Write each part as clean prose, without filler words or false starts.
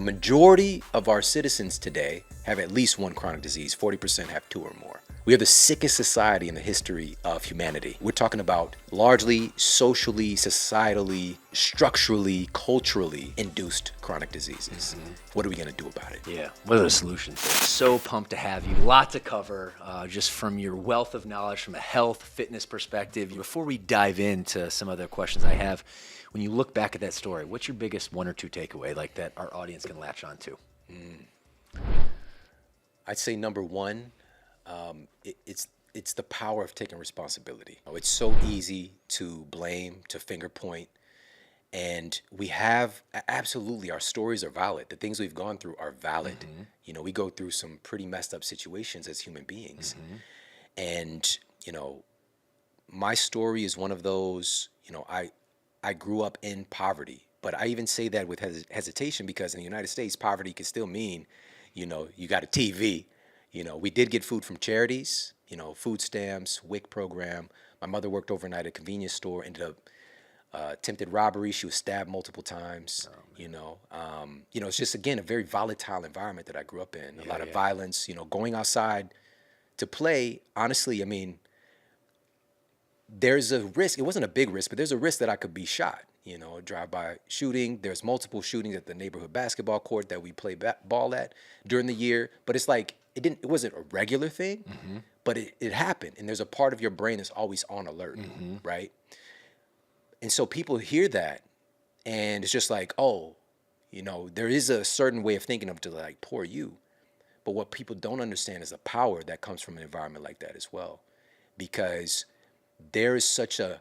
majority of our citizens today have at least one chronic disease. 40% have two or more. We are the sickest society in the history of humanity. We're talking about largely socially, societally, structurally, culturally induced chronic diseases. What are we going to do about it? Yeah, what are the solutions? So pumped to have you. Lot to cover, just from your wealth of knowledge from a health, fitness perspective. Before we dive into some other questions I have, when you look back at that story, what's your biggest one or two takeaway like that our audience can latch on to? I'd say number one, it's the power of taking responsibility. It's so easy to blame, to finger point, and we have absolutely, our stories are valid. The things we've gone through are valid. You know, we go through some pretty messed up situations as human beings, and you know, my story is one of those. You know, I grew up in poverty, but I even say that with hesitation because in the United States, poverty can still mean, you know, you got a TV. You know, we did get food from charities, you know, food stamps, WIC program. My mother worked overnight at a convenience store, ended up attempted robbery. She was stabbed multiple times. You know, it's just, again, a very volatile environment that I grew up in. A lot of violence, you know, going outside to play. Honestly, I mean, there's a risk. It wasn't a big risk, but there's a risk that I could be shot. You know, a drive-by shooting. There's multiple shootings at the neighborhood basketball court that we play ball at during the year. But it's like, it wasn't a regular thing, but it happened. And there's a part of your brain that's always on alert, right? And so people hear that, and it's just like, oh, you know, there is a certain way of thinking of to like, poor you. But what people don't understand is the power that comes from an environment like that as well. Because there is such a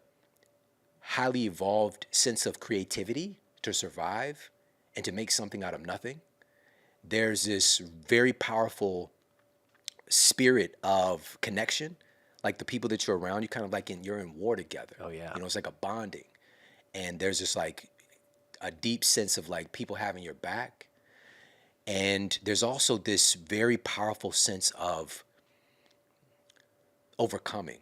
highly evolved sense of creativity to survive and to make something out of nothing. There's this very powerful spirit of connection, like the people that you're around, you kind of like you're in war together. Oh yeah. You know, it's like a bonding. And there's just like a deep sense of like people having your back. And there's also this very powerful sense of overcoming.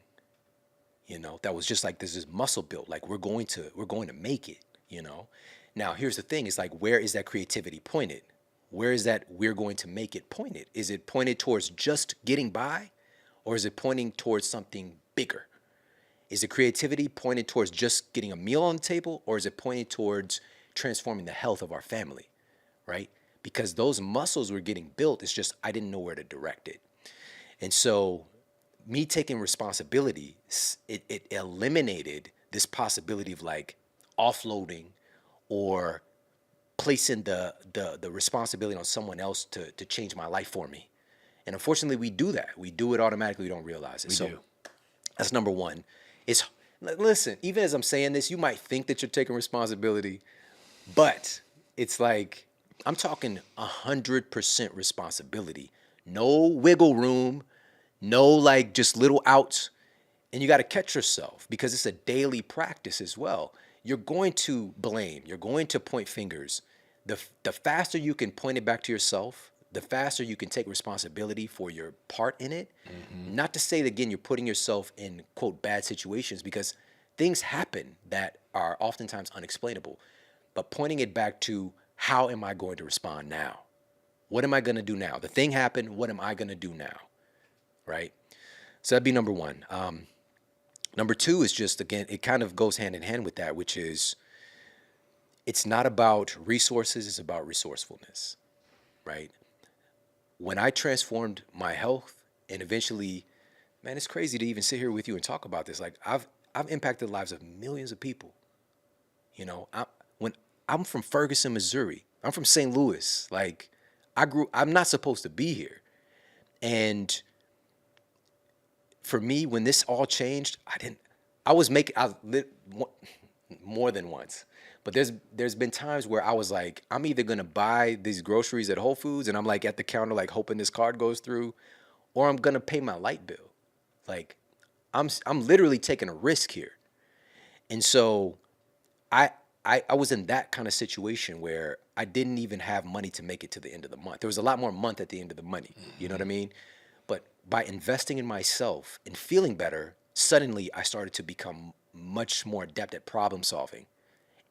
You know, that was just like there's this muscle built, like we're going to make it, you know. Now here's the thing, it's like, where is that creativity pointed? Where is that we're going to make it pointed? Is it pointed towards just getting by, or is it pointing towards something bigger? Is the creativity pointed towards just getting a meal on the table, or is it pointed towards transforming the health of our family, right? Because those muscles were getting built, it's just I didn't know where to direct it. And so me taking responsibility, it eliminated this possibility of like offloading or placing the responsibility on someone else to change my life for me. And unfortunately, we do that. We do it automatically. We don't realize it. So that's number one. Listen, even as I'm saying this, you might think that you're taking responsibility, but it's like, I'm talking 100% responsibility. No wiggle room, no like just little outs. And you got to catch yourself because it's a daily practice as well. You're going to blame. You're going to point fingers. The faster you can point it back to yourself, the faster you can take responsibility for your part in it. Not to say that, again, you're putting yourself in, quote, bad situations, because things happen that are oftentimes unexplainable. But pointing it back to, how am I going to respond now? What am I going to do now? The thing happened. What am I going to do now? Right? So that'd be number one. Number two is just, again, it kind of goes hand in hand with that, which is, it's not about resources, it's about resourcefulness, right? When I transformed my health and eventually, man, it's crazy to even sit here with you and talk about this. Like I've impacted the lives of millions of people. You know, I'm from Ferguson, Missouri. I'm from St. Louis. Like I'm not supposed to be here. And for me, when this all changed, I lived more than once. But there's been times where I was like, I'm either gonna buy these groceries at Whole Foods and I'm like at the counter like hoping this card goes through, or I'm gonna pay my light bill. Like I'm literally taking a risk here. And so I was in that kind of situation where I didn't even have money to make it to the end of the month. There was a lot more month at the end of the money. You know what I mean? But by investing in myself and feeling better, suddenly I started to become much more adept at problem solving.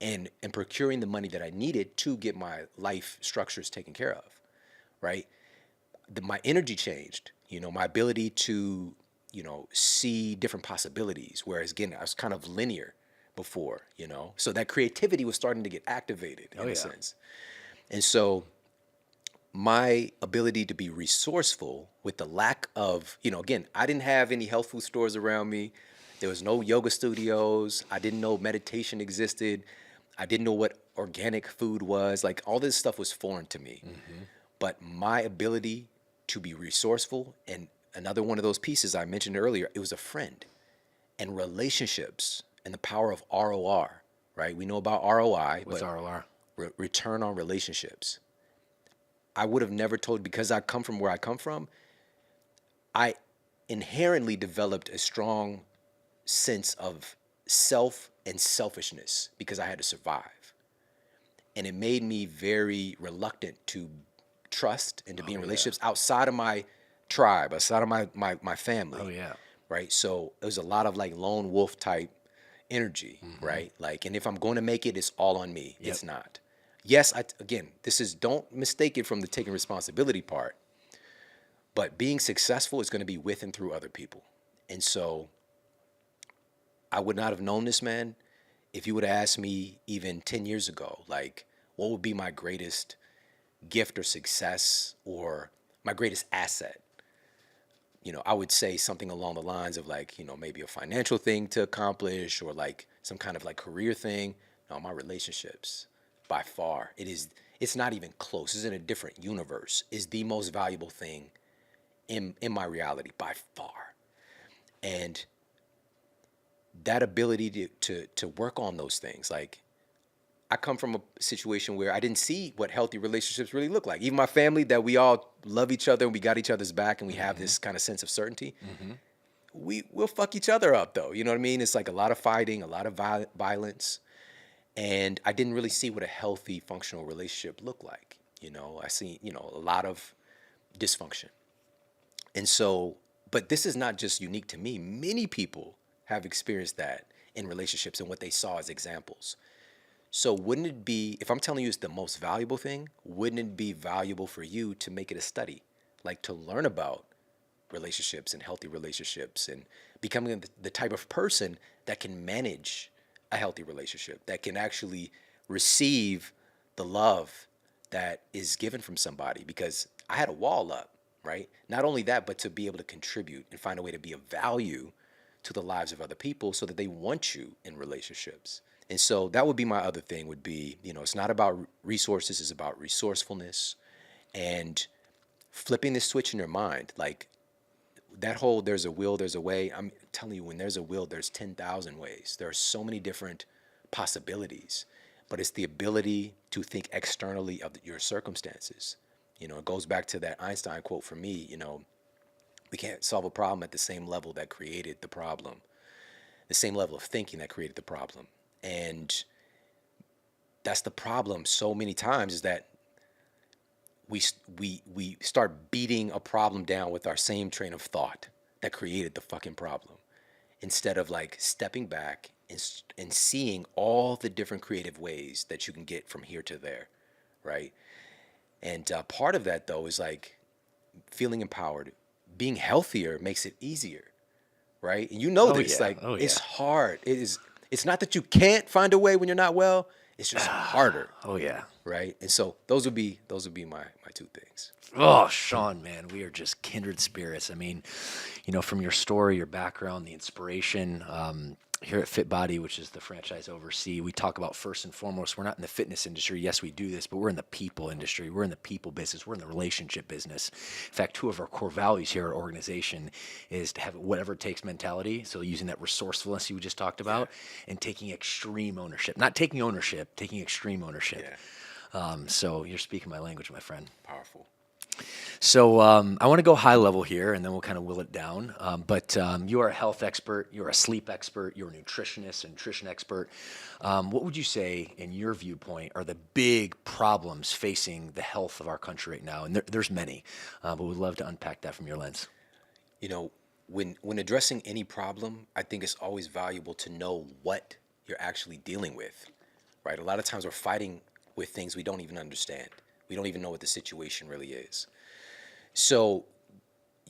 and procuring the money that I needed to get my life structures taken care of, right? My energy changed, my ability to, see different possibilities. Whereas again, I was kind of linear before, so that creativity was starting to get activated Oh, in a yeah. sense. And so my ability to be resourceful with the lack of, again, I didn't have any health food stores around me. There was no yoga studios. I didn't know meditation existed. I didn't know what organic food was. Like all this stuff was foreign to me. But my ability to be resourceful, and another one of those pieces I mentioned earlier, it was a friend and relationships and the power of ROR, right? We know about ROI, What's but RLR? return on relationships. I would have never told, because I come from where I come from, I inherently developed a strong sense of self and selfishness because I had to survive. And it made me very reluctant to trust and to be in relationships outside of my tribe, outside of my family. Oh, yeah. Right. So it was a lot of like lone wolf type energy, right? Like, and if I'm going to make it, it's all on me. Yep. It's not. Yes, again, don't mistake it from the taking responsibility part, but being successful is going to be with and through other people. And so I would not have known this man if you would have asked me even 10 years ago, like, what would be my greatest gift or success or my greatest asset? I would say something along the lines of like, maybe a financial thing to accomplish or like some kind of like career thing. No, my relationships by far, it's not even close. It's in a different universe, is the most valuable thing in my reality by far. And that ability to work on those things, like I come from a situation where I didn't see what healthy relationships really look like. Even my family, that we all love each other and we got each other's back and we have this kind of sense of certainty. We'll fuck each other up though. You know what I mean? It's like a lot of fighting, a lot of violence. And I didn't really see what a healthy, functional relationship looked like. I see, a lot of dysfunction. And so, but this is not just unique to me. Many people have experienced that in relationships and what they saw as examples. So wouldn't it be, if I'm telling you it's the most valuable thing, wouldn't it be valuable for you to make it a study, like to learn about relationships and healthy relationships and becoming the type of person that can manage a healthy relationship, that can actually receive the love that is given from somebody? Because I had a wall up, right? Not only that, but to be able to contribute and find a way to be of value to the lives of other people so that they want you in relationships. And so that would be my other thing would be, it's not about resources, it's about resourcefulness and flipping the switch in your mind. Like that whole, there's a will, there's a way. I'm telling you, when there's a will, there's 10,000 ways. There are so many different possibilities, but it's the ability to think externally of your circumstances. It goes back to that Einstein quote for me, we can't solve a problem at the same level that created the problem, the same level of thinking that created the problem. And that's the problem so many times, is that we start beating a problem down with our same train of thought that created the fucking problem, instead of like stepping back and seeing all the different creative ways that you can get from here to there, right? And part of that though is like feeling empowered. Being healthier makes it easier, right? And this, like it's hard. It's not that you can't find a way when you're not well. It's just harder. Oh, yeah. Right. And so those would be my two things. Oh, Shawn, man, we are just kindred spirits. I mean, from your story, your background, the inspiration, here at Fit Body, which is the franchise I oversee, we talk about first and foremost, we're not in the fitness industry. Yes, we do this, but we're in the people industry. We're in the people business. We're in the relationship business. In fact, two of our core values here at our organization is to have whatever it takes mentality. So using that resourcefulness you just talked about, and taking extreme ownership. Not taking ownership, taking extreme ownership. Yeah. So you're speaking my language, my friend. Powerful. So I want to go high level here, and then we'll kind of will it down. But you are a health expert, you're a sleep expert, you're a nutritionist, a nutrition expert. What would you say, in your viewpoint, are the big problems facing the health of our country right now? And there's many, but we'd love to unpack that from your lens. When addressing any problem, I think it's always valuable to know what you're actually dealing with, right? A lot of times we're fighting with things we don't even understand. We don't even know what the situation really is. So,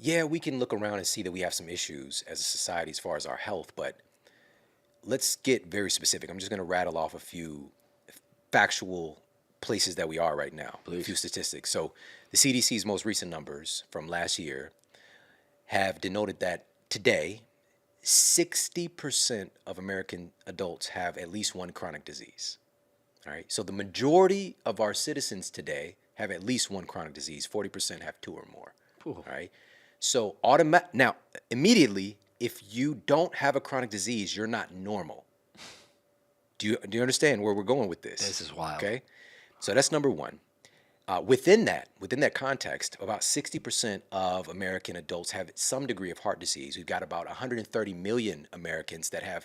yeah, we can look around and see that we have some issues as a society as far as our health, but let's get very specific. I'm just going to rattle off a few factual places that we are right now, a few statistics. So, the CDC's most recent numbers from last year have denoted that today, 60% of American adults have at least one chronic disease. All right. So the majority of our citizens today have at least one chronic disease. 40% have two or more. Ooh. All right. So now, immediately, if you don't have a chronic disease, you're not normal. Do you understand where we're going with this? This is wild. Okay. So that's number one. Within that context, about 60% of American adults have some degree of heart disease. We've got about 130 million Americans that have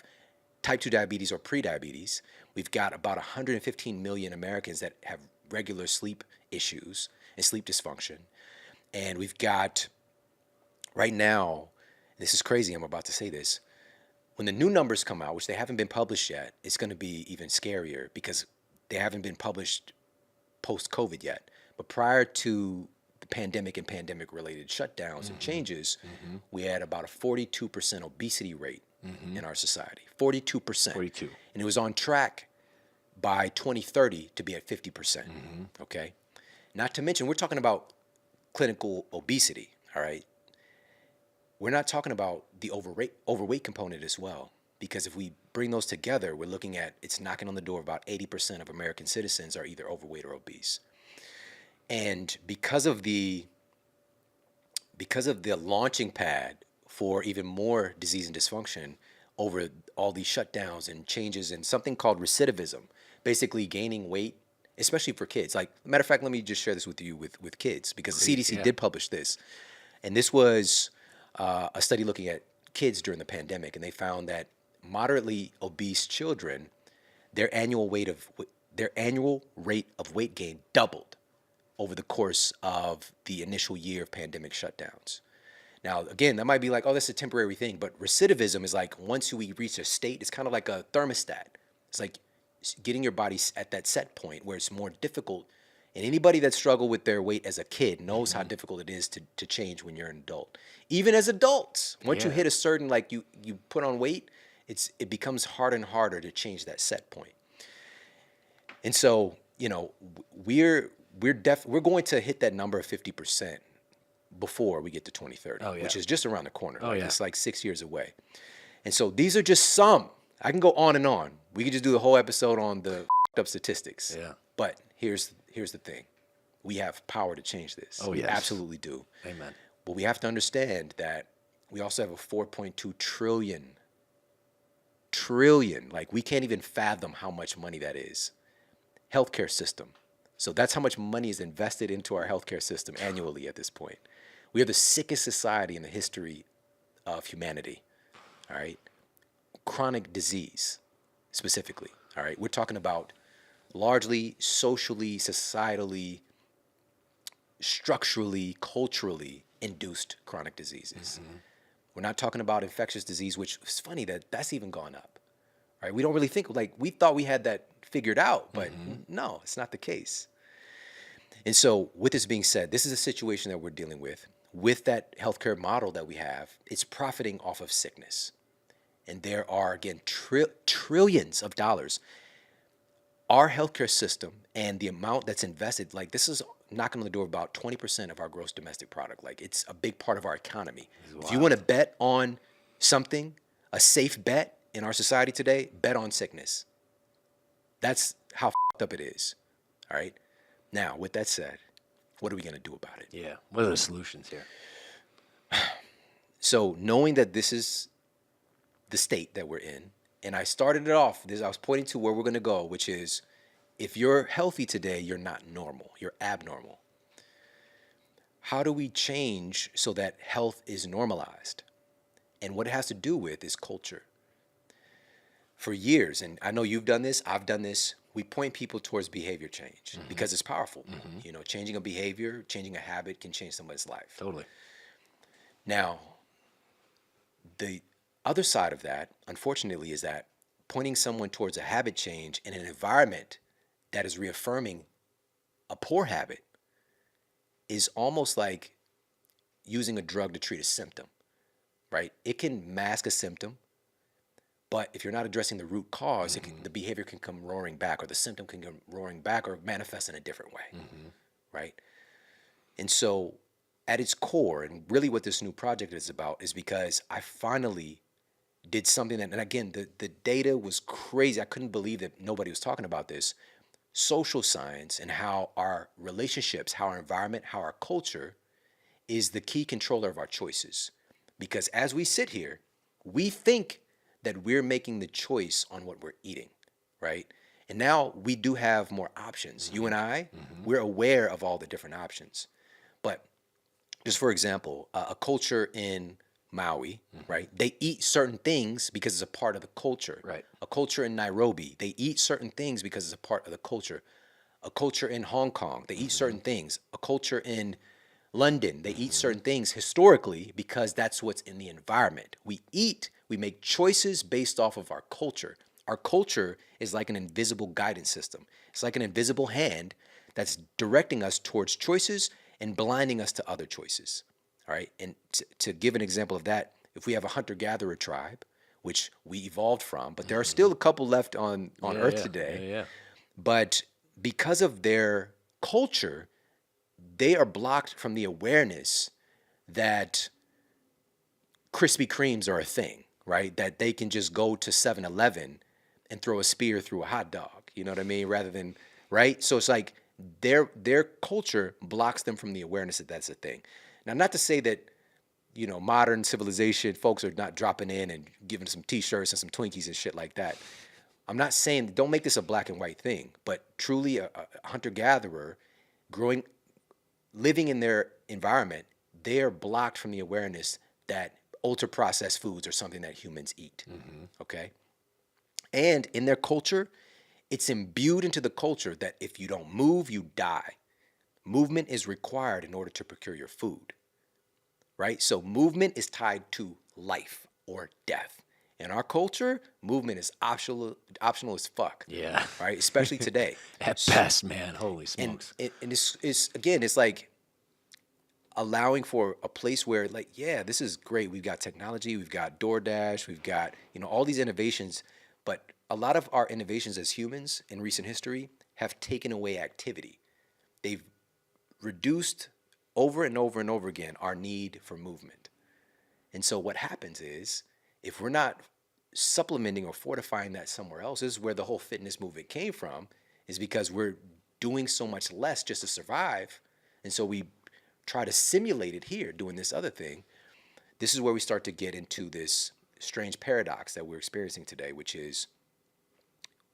type 2 diabetes or prediabetes. We've got about 115 million Americans that have regular sleep issues and sleep dysfunction. And we've got, right now, this is crazy, I'm about to say this, when the new numbers come out, which they haven't been published yet, it's going to be even scarier because they haven't been published post-COVID yet. But prior to the pandemic and pandemic-related shutdowns and changes, we had about a 42% obesity rate in our society. 42%. 42. And it was on track by 2030 to be at 50%. Okay? Not to mention, we're talking about clinical obesity, all right? We're not talking about the overweight component as well. Because if we bring those together, we're looking at it's knocking on the door of about 80% of American citizens are either overweight or obese. And because of the launching pad for even more disease and dysfunction over all these shutdowns and changes and something called recidivism, basically gaining weight, especially for kids. Like, matter of fact, let me just share this with you with kids, because the CDC did publish this. And this was a study looking at kids during the pandemic, and they found that moderately obese children, their annual rate of weight gain doubled over the course of the initial year of pandemic shutdowns. Now, again, that might be like, oh, that's a temporary thing, but recidivism is like once we reach a state, it's kind of like a thermostat. It's like getting your body at that set point where it's more difficult. And anybody that struggled with their weight as a kid knows how difficult it is to change when you're an adult. Even as adults, once you hit a certain, like you put on weight, it becomes harder and harder to change that set point. And so, you know, we're going to hit that number of 50% before we get to 2030, which is just around the corner. It's like 6 years away. And so these are just some. I can go on and on. We could just do the whole episode on the up statistics. Yeah. But here's the thing. We have power to change this. Oh, we yes. absolutely do. Amen. But we have to understand that we also have a 4.2 trillion, like we can't even fathom how much money that is. Healthcare system. So that's how much money is invested into our healthcare system annually at this point. We are the sickest society in the history of humanity. All right. Chronic disease, specifically. All right. We're talking about largely socially, societally, structurally, culturally induced chronic diseases. We're not talking about infectious disease, which is funny that that's even gone up. Right? We don't really think, like, we thought we had that figured out, but no, it's not the case. And so with this being said, this is a situation that we're dealing with that healthcare model that we have. It's profiting off of sickness. And there are, again, trillions of dollars. Our healthcare system and the amount that's invested, like, this is knocking on the door of about 20% of our gross domestic product. Like, it's a big part of our economy. If you want to bet on something, a safe bet in our society today, bet on sickness. That's how fucked up it is. All right. Now, with that said, what are we going to do about it? Yeah. What are the solutions here? So, knowing that this is the state that we're in, and I started it off, I was pointing to where we're going to go, which is if you're healthy today, you're not normal. You're abnormal. How do we change so that health is normalized? And what it has to do with is culture. For years, and I know you've done this, I've done this, we point people towards behavior change because it's powerful. You know, changing a behavior, changing a habit can change somebody's life. Totally. Now, the other side of that, unfortunately, is that pointing someone towards a habit change in an environment that is reaffirming a poor habit is almost like using a drug to treat a symptom, right? It can mask a symptom, but if you're not addressing the root cause, the behavior can come roaring back, or the symptom can come roaring back, or manifest in a different way, right? And so at its core, and really what this new project is about, is because I finally did something that, and again, the data was crazy. I couldn't believe that nobody was talking about this. Social science and how our relationships, how our environment, how our culture is the key controller of our choices. Because as we sit here, we think that we're making the choice on what we're eating, right? And now we do have more options. You and I, we're aware of all the different options. But just for example, a culture in Maui, right? They eat certain things because it's a part of the culture. Right. A culture in Nairobi, they eat certain things because it's a part of the culture. A culture in Hong Kong, they eat certain things. A culture in London, they eat certain things historically because that's what's in the environment. We eat, we make choices based off of our culture. Our culture is like an invisible guidance system. It's like an invisible hand that's directing us towards choices and blinding us to other choices. All right. And to give an example of that, if we have a hunter-gatherer tribe, which we evolved from, but there are still a couple left on Earth today. But because of their culture, they are blocked from the awareness that Krispy Kremes are a thing, right? That they can just go to 7-Eleven and throw a spear through a hot dog, you know what I mean? Rather than, right? So it's like their culture blocks them from the awareness that that's a thing. Now, not to say that, you know, modern civilization folks are not dropping in and giving some T-shirts and some Twinkies and shit like that. I'm not saying, don't make this a black and white thing, but truly a hunter-gatherer living in their environment, they are blocked from the awareness that ultra-processed foods are something that humans eat, okay? And in their culture, it's imbued into the culture that if you don't move, you die. Movement is required in order to procure your food, right? So movement is tied to life or death. In our culture, movement is optional as fuck. Yeah. Right? Especially today. At best, man. Holy smokes. And it's again, it's like allowing for a place where, like, yeah, this is great. We've got technology, we've got DoorDash, we've got, you know, all these innovations, but a lot of our innovations as humans in recent history have taken away activity. They've reduced over and over and over again our need for movement. And so what happens is, if we're not supplementing or fortifying that somewhere else, this is where the whole fitness movement came from, is because we're doing so much less just to survive. And so we try to simulate it here, doing this other thing. This is where we start to get into this strange paradox that we're experiencing today, which is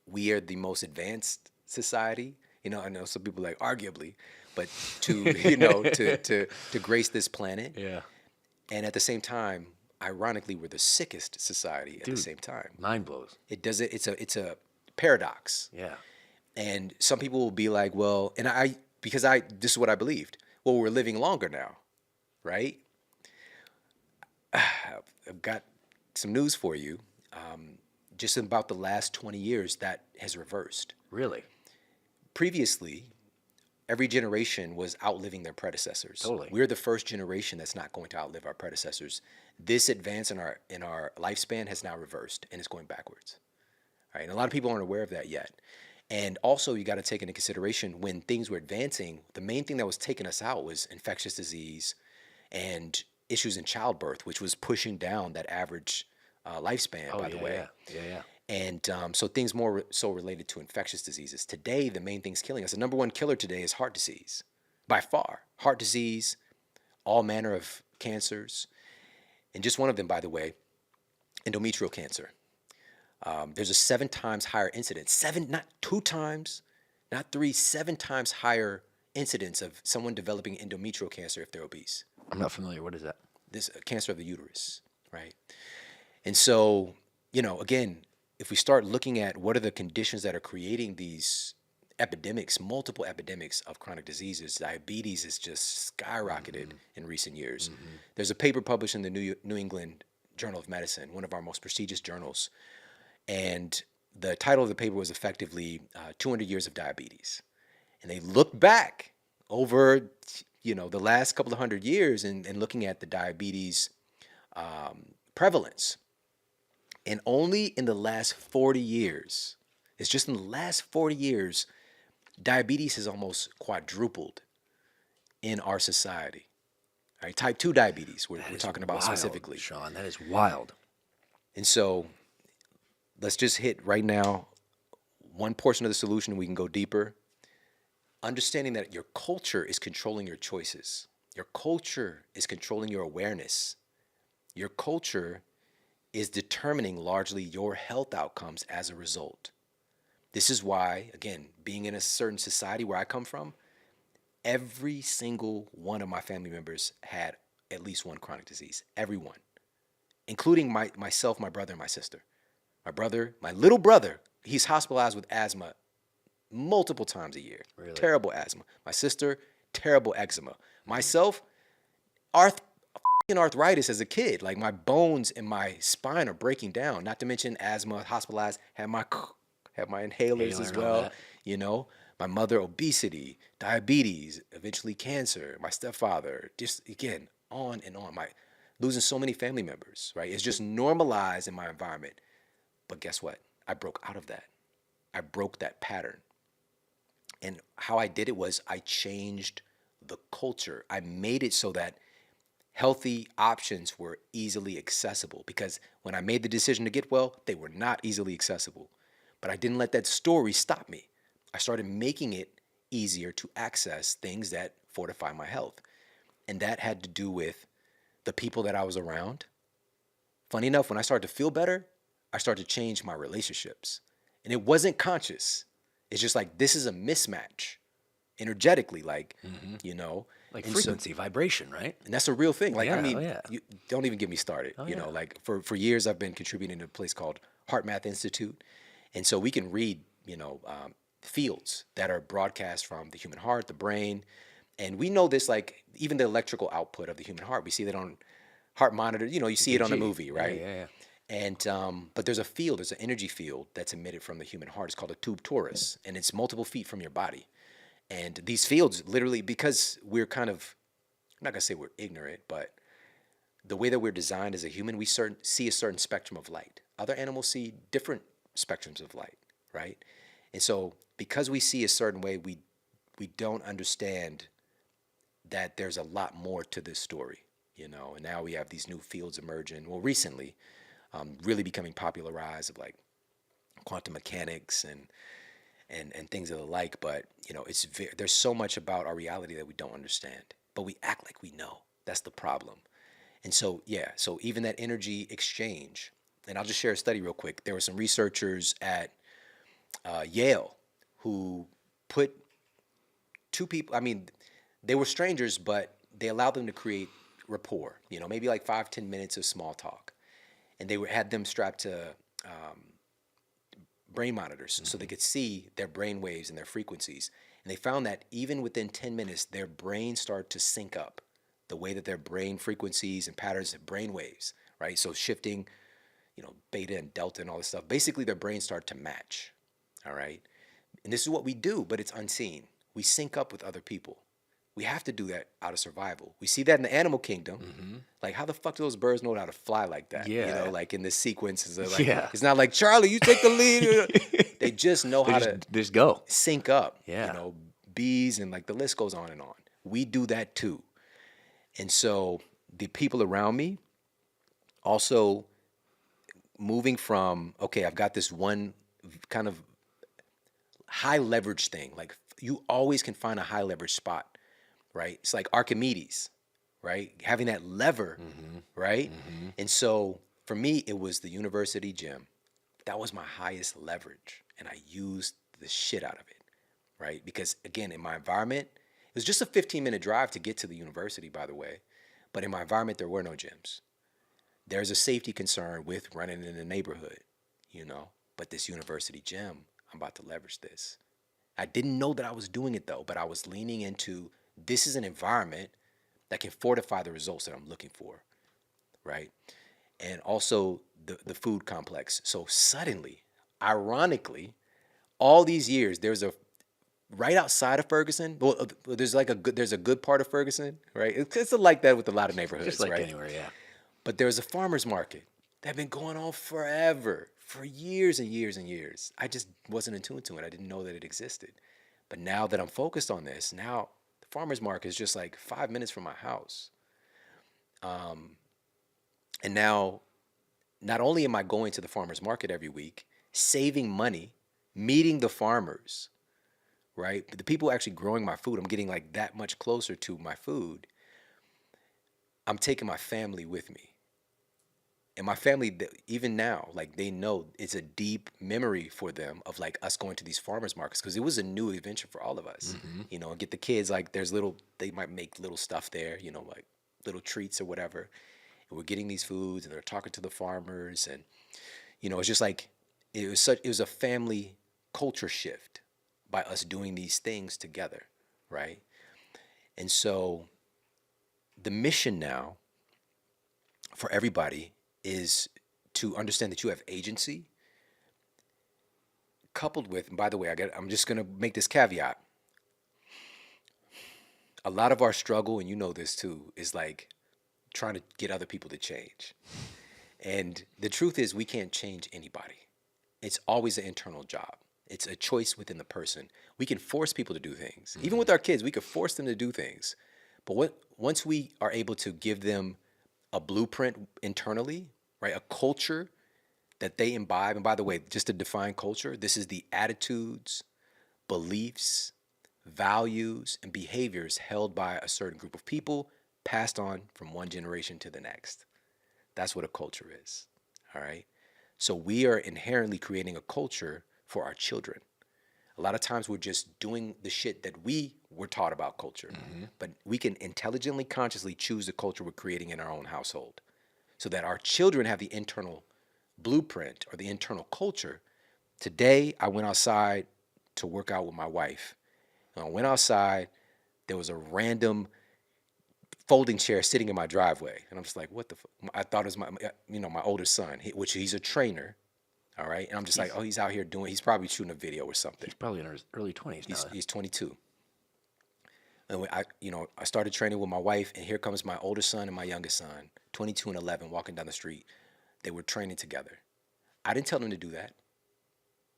we are the most advanced society. You know, I know some people like arguably, but to grace this planet. Yeah. And at the same time, ironically, we're the sickest society at the same time. Mind blows. It's a paradox. Yeah. And some people will be like, well, and this is what I believed. Well, we're living longer now, right? I've got some news for you. Just in about the last 20 years, that has reversed. Really? Previously, every generation was outliving their predecessors. Totally. We're the first generation that's not going to outlive our predecessors. This advance in our lifespan has now reversed and it's going backwards. All right, and a lot of people aren't aware of that yet. And also, you got to take into consideration when things were advancing, the main thing that was taking us out was infectious disease and issues in childbirth, which was pushing down that average lifespan, by the way. Yeah. And so things more so related to infectious diseases. Today, the main thing's killing us. The number one killer today is heart disease, by far. Heart disease, all manner of cancers. And just one of them, by the way, endometrial cancer. There's a 7 times higher incidence. 7, not 2 times, not 3, 7 times higher incidence of someone developing endometrial cancer if they're obese. I'm not familiar. What is that? This cancer of the uterus, right? And so, you know, again, if we start looking at what are the conditions that are creating these epidemics, multiple epidemics of chronic diseases, diabetes has just skyrocketed in recent years. There's a paper published in the New England Journal of Medicine, one of our most prestigious journals, And the title of the paper was effectively 200 Years of Diabetes. And they looked back over, the last couple of 100 years and looking at the diabetes prevalence. And only in the last 40 years, it's just in the last 40 years, diabetes has almost quadrupled in our society. All right, type 2 diabetes, we're talking about wild, specifically. Shawn, that is wild. And so let's just hit right now one portion of the solution. We can go deeper. Understanding that your culture is controlling your choices. Your culture is controlling your awareness. Your culture is determining largely your health outcomes as a result. This is why, again, being in a certain society where I come from, every single one of my family members had at least one chronic disease. Everyone, including myself, my brother, and my sister. My little brother, he's hospitalized with asthma multiple times a year. Really? Terrible asthma. My sister, terrible eczema. Myself, arthritis as a kid. Like my bones and my spine are breaking down. Not to mention asthma, hospitalized, had my inhalers as well. My mother, obesity, diabetes, eventually cancer. My stepfather, just again, on and on. Losing so many family members, right? It's just normalized in my environment. But guess what? I broke out of that. I broke that pattern. And how I did it was I changed the culture. I made it so that healthy options were easily accessible, because when I made the decision to get well, they were not easily accessible. But I didn't let that story stop me. I started making it easier to access things that fortify my health. And that had to do with the people that I was around. Funny enough, when I started to feel better, I started to change my relationships. And it wasn't conscious. It's just like, this is a mismatch energetically, like, Like And frequency, vibration, right? And that's a real thing. Like, Yeah, you don't even get me started. Like for years, I've been contributing to a place called Heart Math Institute. And so we can read, fields that are broadcast from the human heart, the brain. And we know this, like even the electrical output of the human heart. We see that on heart monitor. You see it on the movie, right? Yeah. And but there's an energy field that's emitted from the human heart. It's called a tube torus, and it's multiple feet from your body. And these fields, literally, because we're kind of, I'm not gonna say we're ignorant, but the way that we're designed as a human, we see a certain spectrum of light. Other animals see different spectrums of light, right? And so because we see a certain way, we don't understand that there's a lot more to this story, And now we have these new fields emerging. Well, recently, really becoming popularized of like quantum mechanics and things of the like. But there's so much about our reality that we don't understand, but we act like we know. That's the problem. And so so even that energy exchange, and I'll just share a study real quick. There were some researchers at Yale who put two people. I mean, they were strangers, but they allowed them to create rapport. Maybe like 5-10 minutes of small talk, and they had them strapped to brain monitors so they could see their brain waves and their frequencies. And they found that even within 10 minutes, their brain started to sync up the way that their brain frequencies and patterns of brain waves, right? So shifting, beta and delta and all this stuff. Basically, their brains start to match, all right? And this is what we do, but it's unseen. We sync up with other people. We have to do that out of survival. We see that in the animal kingdom. Like, how the fuck do those birds know how to fly like that? Yeah. Like in this sequence, it's not like, Charlie, you take the lead. They just know how to just go. sync up. Yeah. Bees and like the list goes on and on. We do that too. And so the people around me also moving from, okay, I've got this one kind of high leverage thing. Like you always can find a high leverage spot. Right? It's like Archimedes, right? Having that lever, right? And so for me, it was the university gym. That was my highest leverage. And I used the shit out of it, right? Because again, in my environment, it was just a 15-minute drive to get to the university, by the way. But in my environment, there were no gyms. There's a safety concern with running in the neighborhood, But this university gym, I'm about to leverage this. I didn't know that I was doing it though, but I was leaning into this is an environment that can fortify the results that I'm looking for, right? and also the food complex. So suddenly, ironically, all these years, there's a right outside of Ferguson. Well, there's a good part of Ferguson, right? It's like that with a lot of Just neighborhoods, like right? anywhere, yeah. But there's a farmer's market that been going on forever, for years and years and years. I just wasn't in tune to it. I didn't know that it existed. But now that I'm focused on this, now the farmer's market is just like 5 minutes from my house. And now, not only am I going to the farmer's market every week, saving money, meeting the farmers, right? But the people actually growing my food, I'm getting like that much closer to my food. I'm taking my family with me. And my family, even now, like they know it's a deep memory for them of like us going to these farmers markets because it was a new adventure for all of us, and get the kids like they might make little stuff there, like little treats or whatever. And we're getting these foods and they're talking to the farmers and, it's just like, it was a family culture shift by us doing these things together, right? And so the mission now for everybody is to understand that you have agency, coupled with, and by the way, I'm just going to make this caveat. A lot of our struggle, and you know this too, is like trying to get other people to change. And the truth is, we can't change anybody. It's always an internal job. It's a choice within the person. We can force people to do things. Even with our kids, we could force them to do things. But once we are able to give them a blueprint internally, right? A culture that they imbibe. And by the way, just to define culture, this is the attitudes, beliefs, values, and behaviors held by a certain group of people passed on from one generation to the next. That's what a culture is. All right. So we are inherently creating a culture for our children. A lot of times we're just doing the shit that we were taught about culture, but we can intelligently, consciously choose the culture we're creating in our own household so that our children have the internal blueprint or the internal culture. Today, I went outside to work out with my wife. And I went outside, there was a random folding chair sitting in my driveway. And I'm just like, what the fuck? I thought it was my older son, which he's a trainer. All right. And I'm just like, oh, he's out here he's probably shooting a video or something. He's probably in his early 20s now. He's 22. And when I started training with my wife, and here comes my older son and my youngest son, 22 and 11, walking down the street. They were training together. I didn't tell them to do that.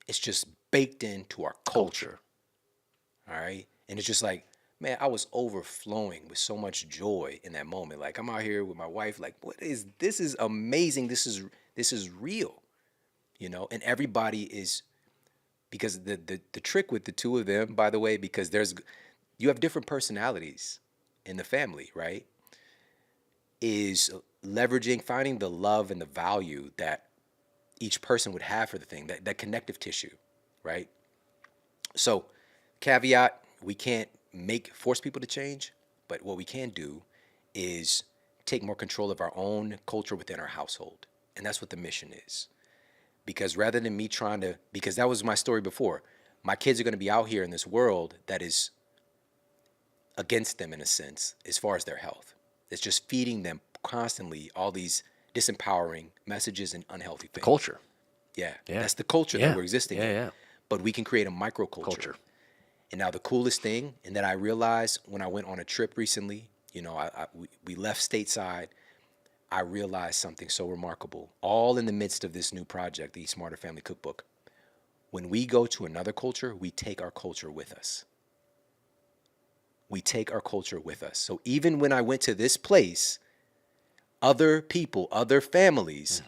It's just baked into our culture. All right. And it's just like, man, I was overflowing with so much joy in that moment. Like, I'm out here with my wife, like, this is amazing. This is real. And everybody is, because the trick with the two of them, by the way, because you have different personalities in the family, right? Is finding the love and the value that each person would have for the thing, that connective tissue, right? So, caveat, we can't force people to change, but what we can do is take more control of our own culture within our household. And that's what the mission is. Because rather than me because that was my story before, my kids are going to be out here in this world that is against them in a sense, as far as their health. It's just feeding them constantly all these disempowering messages and unhealthy things. Culture. Yeah. That's the culture that we're existing in. Yeah. But we can create a microculture. And now the coolest thing, and that I realized when I went on a trip recently, we left stateside, I realized something so remarkable, all in the midst of this new project, the Smarter Family Cookbook. When we go to another culture, we take our culture with us. We take our culture with us. So even when I went to this place, other people, other families,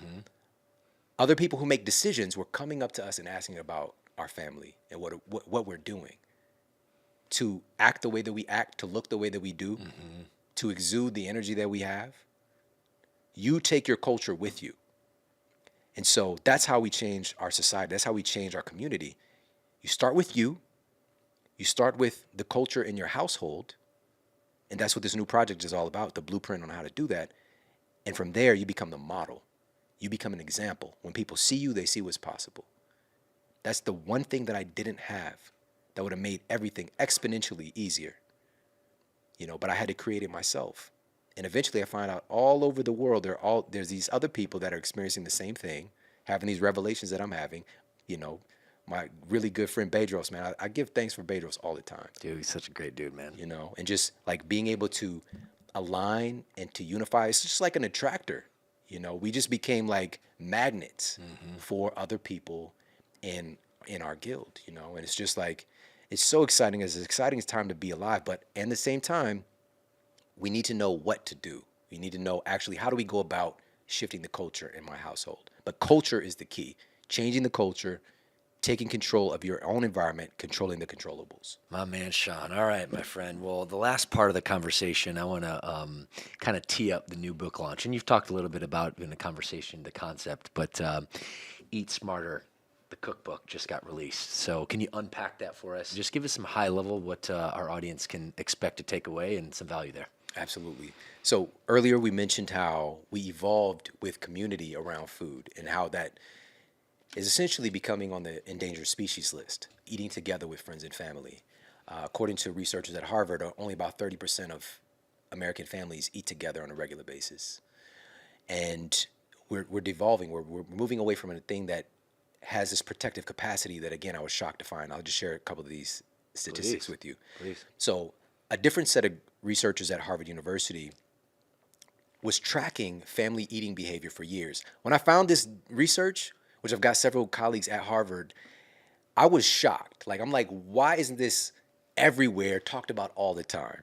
other people who make decisions were coming up to us and asking about our family and what we're doing. To act the way that we act, to look the way that we do, to exude the energy that we have. You take your culture with you. And so that's how we change our society. That's how we change our community. You start with you. You start with the culture in your household. And that's what this new project is all about, the blueprint on how to do that. And from there, you become the model. You become an example. When people see you, they see what's possible. That's the one thing that I didn't have that would have made everything exponentially easier. But I had to create it myself. And eventually I find out all over the world, there's these other people that are experiencing the same thing, having these revelations that I'm having. You know, my really good friend Bedros, man, I give thanks for Bedros all the time. Dude, he's such a great dude, man. You know, and just like being able to align and to unify, it's just like an attractor. You know, we just became like magnets for other people in our guild, you know, and it's just like, it's so exciting. It's as exciting as time to be alive, but at the same time, we need to know what to do. We need to know actually how do we go about shifting the culture in my household. But culture is the key. Changing the culture, taking control of your own environment, controlling the controllables. My man, Shawn. All right, my friend. Well, the last part of the conversation, I want to kind of tee up the new book launch. And you've talked a little bit about in the conversation, the concept, but Eat Smarter, the cookbook, just got released. So can you unpack that for us? Just give us some high level what our audience can expect to take away and some value there. Absolutely. So earlier we mentioned how we evolved with community around food and how that is essentially becoming on the endangered species list, eating together with friends and family. According to researchers at Harvard, only about 30% of American families eat together on a regular basis. And we're devolving, we're moving away from a thing that has this protective capacity that, again, I was shocked to find. I'll just share a couple of these statistics with you. Please. So a different set of researchers at Harvard University was tracking family eating behavior for years. When I found this research, which I've got several colleagues at Harvard, I was shocked. Like, I'm like, why isn't this everywhere, talked about all the time?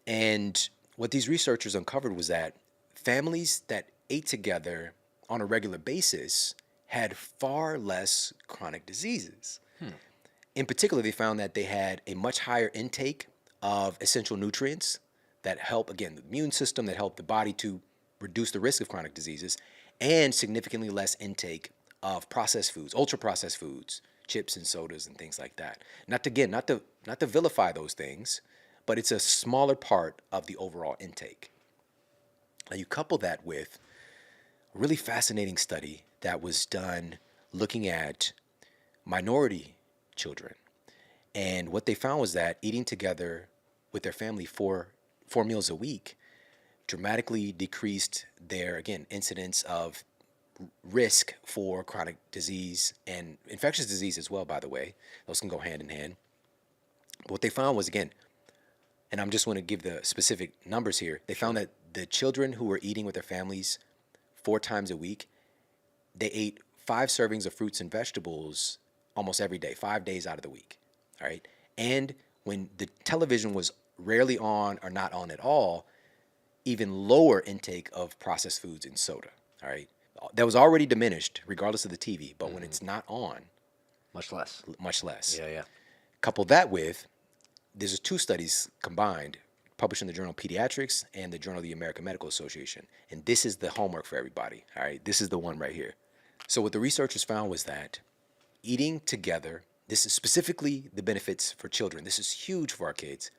And what these researchers uncovered was that families that ate together on a regular basis had far less chronic diseases. In particular, they found that they had a much higher intake of essential nutrients that help, again, the immune system, that help the body to reduce the risk of chronic diseases, and significantly less intake of processed foods, ultra processed foods, chips and sodas and things like that. Not to vilify those things, but it's a smaller part of the overall intake. Now you couple that with a really fascinating study that was done looking at minority children. And what they found was that eating together with their family four meals a week dramatically decreased their, again, incidence of risk for chronic disease and infectious disease as well, by the way. Those can go hand in hand. But what they found was, again, and I'm just want to give the specific numbers here, they found that the children who were eating with their families 4 times a week, they ate 5 servings of fruits and vegetables almost every day, 5 days out of the week. All right. And when the television was rarely on or not on at all, even lower intake of processed foods and soda. All right. That was already diminished regardless of the TV, but when it's not on, Much less. much less. Yeah. Couple that with, there's 2 studies combined published in the Journal of Pediatrics and the Journal of the American Medical Association. And this is the homework for everybody. All right. This is the one right here. So what the researchers found was that eating together, this is specifically the benefits for children. This is huge for our kids.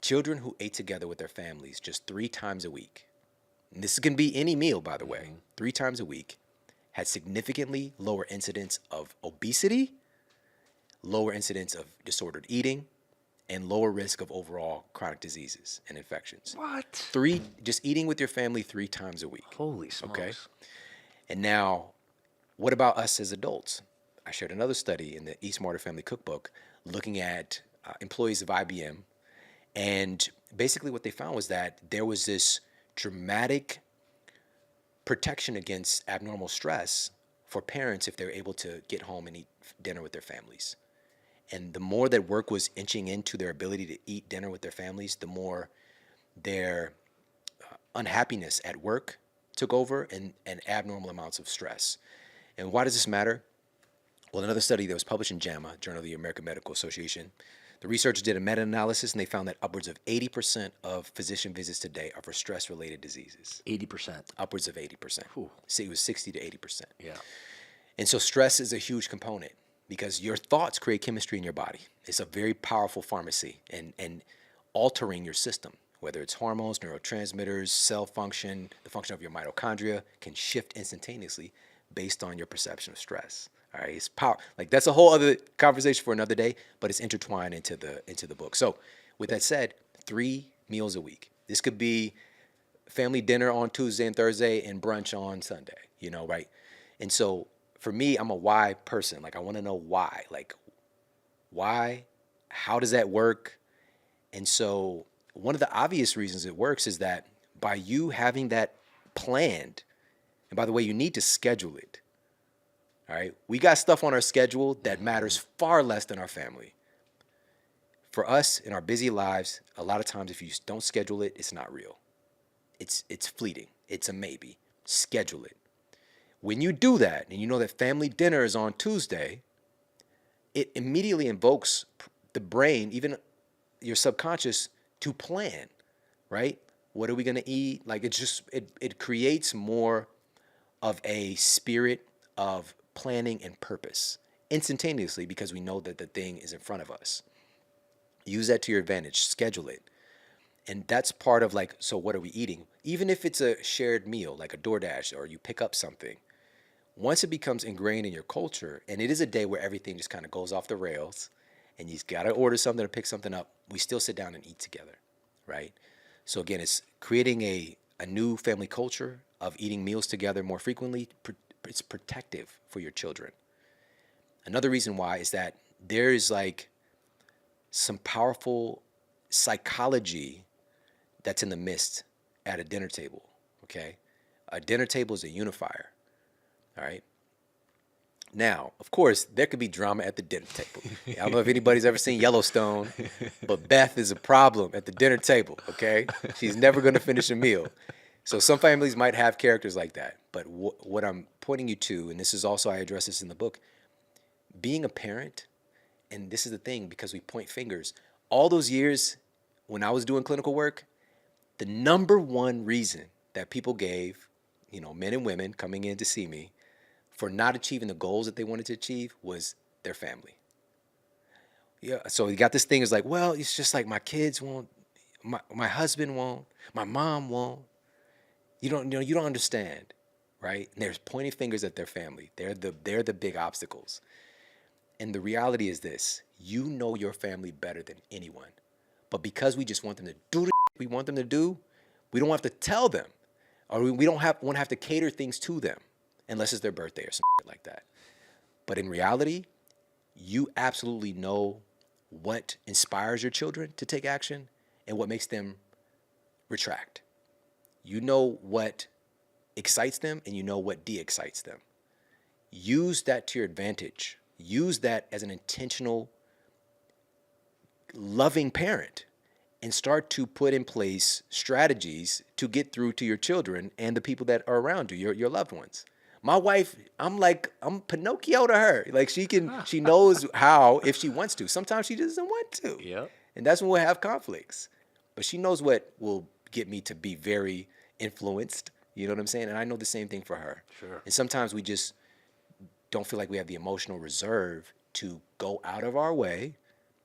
Children who ate together with their families just 3 times a week, and this can be any meal, by the way, 3 times a week, had significantly lower incidence of obesity, lower incidence of disordered eating, and lower risk of overall chronic diseases and infections. What? Just eating with your family 3 times a week. Holy smokes. Okay. And now, what about us as adults? I shared another study in the Eat Smarter Family Cookbook looking at employees of IBM. And basically what they found was that there was this dramatic protection against abnormal stress for parents if they were able to get home and eat dinner with their families. And the more that work was inching into their ability to eat dinner with their families, the more their unhappiness at work took over and abnormal amounts of stress. And why does this matter? Well, another study that was published in JAMA, Journal of the American Medical Association, the researchers did a meta-analysis and they found that upwards of 80% of physician visits today are for stress-related diseases. 80%. Upwards of 80%. Whew. See, it was 60 to 80%. Yeah. And so stress is a huge component because your thoughts create chemistry in your body. It's a very powerful pharmacy and altering your system, whether it's hormones, neurotransmitters, cell function, the function of your mitochondria can shift instantaneously based on your perception of stress. All right, it's power. Like that's a whole other conversation for another day, but it's intertwined into the book. So, with that said, 3 meals a week. This could be family dinner on Tuesday and Thursday and brunch on Sunday, right? And so for me, I'm a why person. Like, I want to know why. Like, why? How does that work? And so one of the obvious reasons it works is that by you having that planned, and by the way, you need to schedule it. All right. We got stuff on our schedule that matters far less than our family. For us in our busy lives, a lot of times if you don't schedule it, it's not real. It's fleeting. It's a maybe. Schedule it. When you do that, and you know that family dinner is on Tuesday, it immediately invokes the brain, even your subconscious, to plan, right? What are we gonna eat? Like, it creates more of a spirit of planning and purpose instantaneously because we know that the thing is in front of us. Use that to your advantage. Schedule it. And that's part of, like, so what are we eating? Even if it's a shared meal, like a DoorDash, or you pick up something, once it becomes ingrained in your culture, and it is a day where everything just kind of goes off the rails, and you've got to order something or pick something up, we still sit down and eat together, right? So again, it's creating a new family culture of eating meals together more frequently. It's protective for your children. Another reason why is that there is like some powerful psychology that's in the midst at a dinner table, okay? A dinner table is a unifier, all right? Now, of course, there could be drama at the dinner table. I don't know if anybody's ever seen Yellowstone, but Beth is a problem at the dinner table, okay? She's never going to finish a meal. So some families might have characters like that. But what I'm pointing you to, and this is also, I address this in the book, being a parent, and this is the thing, because we point fingers, all those years when I was doing clinical work, the number one reason that people gave, men and women coming in to see me for not achieving the goals that they wanted to achieve was their family. Yeah, so you got this thing is like, well, it's just like my kids won't, my husband won't, my mom won't. You don't understand, right? And there's pointing fingers at their family. They're the big obstacles. And the reality is this: you know your family better than anyone. But because we just want them to do the we want them to do, we don't have to tell them, or we don't want to have to cater things to them, unless it's their birthday or something like that. But in reality, you absolutely know what inspires your children to take action and what makes them retract. You know what excites them and you know what de-excites them. Use that to your advantage. Use that as an intentional, loving parent and start to put in place strategies to get through to your children and the people that are around you, your loved ones. My wife, I'm Pinocchio to her. Like, she knows how if she wants to. Sometimes she doesn't want to. Yep. And that's when we'll have conflicts. But she knows what will get me to be very influenced. You know what I'm saying? And I know the same thing for her. Sure. And sometimes we just don't feel like we have the emotional reserve to go out of our way.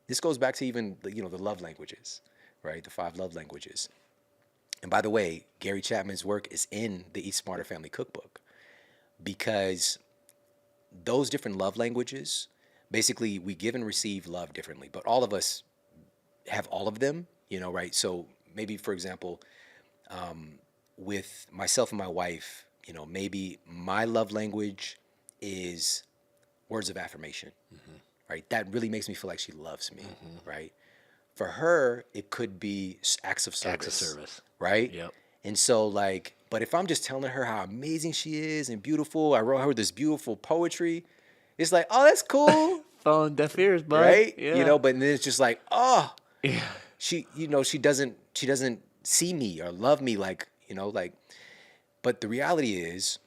This goes back to even the love languages, right? The 5 love languages. And by the way, Gary Chapman's work is in the Eat Smarter Family Cookbook, because those different love languages, basically we give and receive love differently, but all of us have all of them, right? So maybe, for example, with myself and my wife, maybe my love language is words of affirmation, right? That really makes me feel like she loves me, right? For her, it could be acts of service. Acts of service. Right? Yep. And so, but if I'm just telling her how amazing she is and beautiful, I wrote her this beautiful poetry, it's like, oh, that's cool. Falling deaf ears, bud. Right? Yeah. But then it's just like, oh, Yeah. she doesn't see me or love me but the reality is,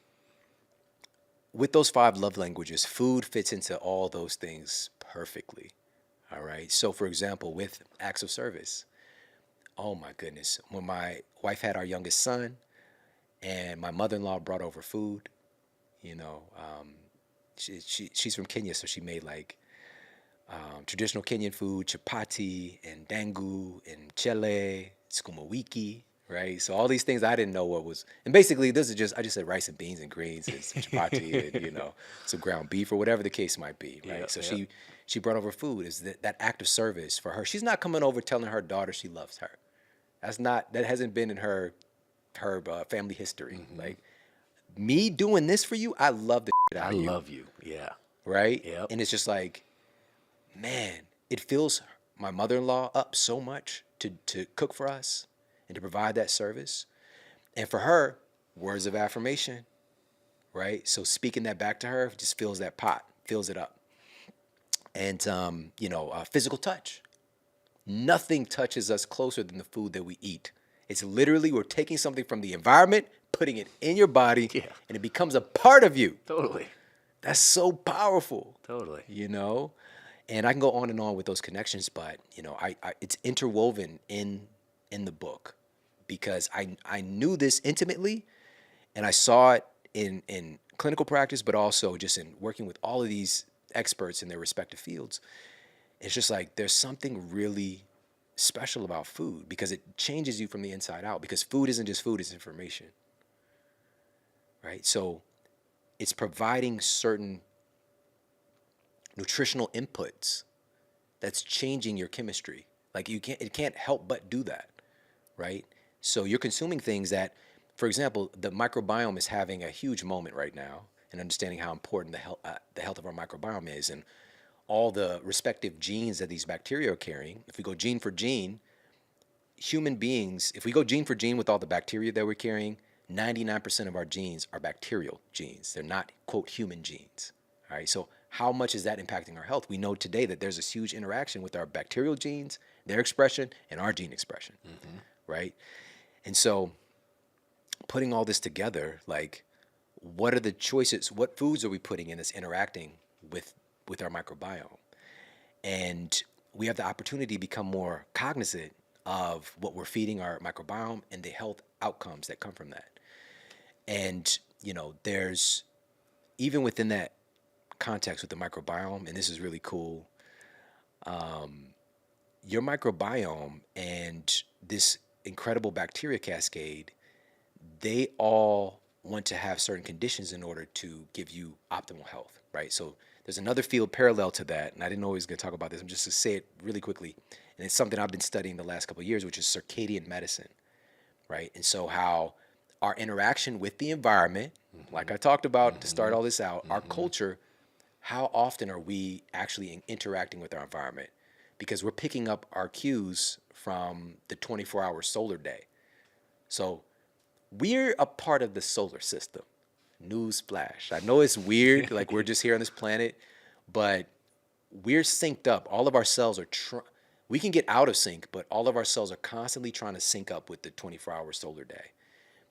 with those 5 love languages, food fits into all those things perfectly. All right. So, for example, with acts of service, oh my goodness, when my wife had our youngest son, and my mother-in-law brought over food, she's from Kenya, so she made traditional Kenyan food, chapati and dengu and chele, sukuma wiki, right? So all these things I didn't know what was, and basically I just said rice and beans and greens and some chapati and some ground beef or whatever the case might be, right? Yep, So yep. she brought over food. Is that act of service for her? She's not coming over telling her daughter she loves her. That hasn't been in her her family history. Like, me doing this for you, I love the shit out I of you. love you. Yeah. Right? Yep. And it's just like, man, it fills my mother-in-law up so much to cook for us and to provide that service. And for her, words of affirmation, right? So speaking that back to her just fills that pot, fills it up. And, physical touch. Nothing touches us closer than the food that we eat. It's literally we're taking something from the environment, putting it in your body, Yeah. and it becomes a part of you. Totally. That's so powerful. Totally. And I can go on and on with those connections, but it's interwoven in the book because I knew this intimately, and I saw it in clinical practice, but also just in working with all of these experts in their respective fields. It's just like there's something really special about food because it changes you from the inside out. Because food isn't just food; it's information, right? So it's providing certain nutritional inputs that's changing your chemistry. Like it can't help but do that, right? So you're consuming things that, for example, the microbiome is having a huge moment right now and understanding how important the health of our microbiome is and all the respective genes that these bacteria are carrying. If we go gene for gene, human beings, if we go gene for gene with all the bacteria that we're carrying, 99% of our genes are bacterial genes. They're not, quote, human genes. All right. So how much is that impacting our health? We know today that there's this huge interaction with our bacterial genes, their expression, and our gene expression. Right. And so putting all this together, like, what are the choices? What foods are we putting in that's interacting with our microbiome? And we have the opportunity to become more cognizant of what we're feeding our microbiome and the health outcomes that come from that. And, there's even within that context with the microbiome, and this is really cool, your microbiome and this incredible bacteria cascade, they all want to have certain conditions in order to give you optimal health, right? So there's another field parallel to that, and I didn't know I was going to talk about this. I'm just going to say it really quickly, and it's something I've been studying the last couple of years, which is circadian medicine, right? And so how our interaction with the environment, like I talked about to start all this out, our culture, how often are we actually interacting with our environment? Because we're picking up our cues from the 24-hour solar day. So we're a part of the solar system. News flash. I know it's weird, like we're just here on this planet, but we're synced up. All of our cells are we can get out of sync, but all of our cells are constantly trying to sync up with the 24-hour solar day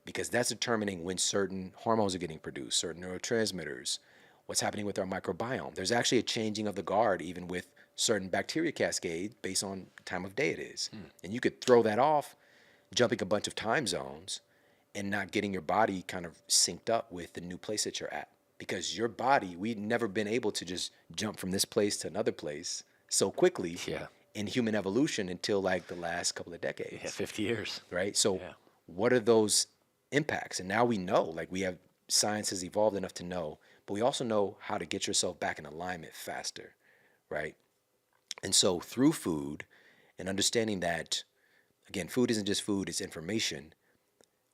because that's determining when certain hormones are getting produced, certain neurotransmitters, what's happening with our microbiome. There's actually a changing of the guard even with certain bacteria cascade based on time of day it is. And you could throw that off, jumping a bunch of time zones and not getting your body kind of synced up with the new place that you're at. Because your body, we've never been able to just jump from this place to another place so quickly in human evolution until like the last couple of decades. Yeah, 50 years. Right? So what are those impacts? And now we know, like science has evolved enough to know, but we also know how to get yourself back in alignment faster, right? And so through food and understanding that, again, food isn't just food, it's information.